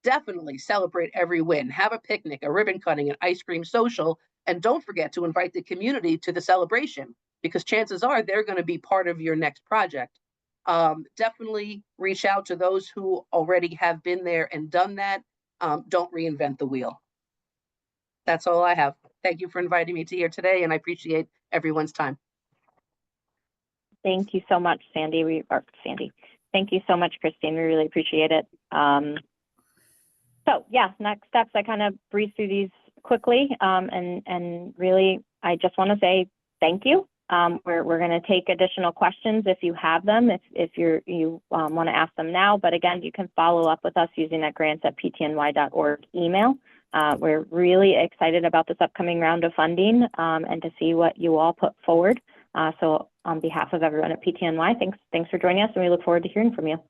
Definitely celebrate every win. Have a picnic, a ribbon cutting, an ice cream social, and don't forget to invite the community to the celebration because chances are they're going to be part of your next project. Definitely reach out to those who already have been there and done that. Don't reinvent the wheel. That's all I have. thank you for inviting me to here today, and I appreciate everyone's time. Thank you so much, Sandy. Sandy. Thank you so much, Christine. We really appreciate it. So yeah, next steps, I kind of breezed through these quickly. And really, I just want to say thank you. We're going to take additional questions if you have them, if you want to ask them now. But again, you can follow up with us using that grants@ptny.org email. We're really excited about this upcoming round of funding and to see what you all put forward. So on behalf of everyone at PTNY, thanks for joining us, and we look forward to hearing from you.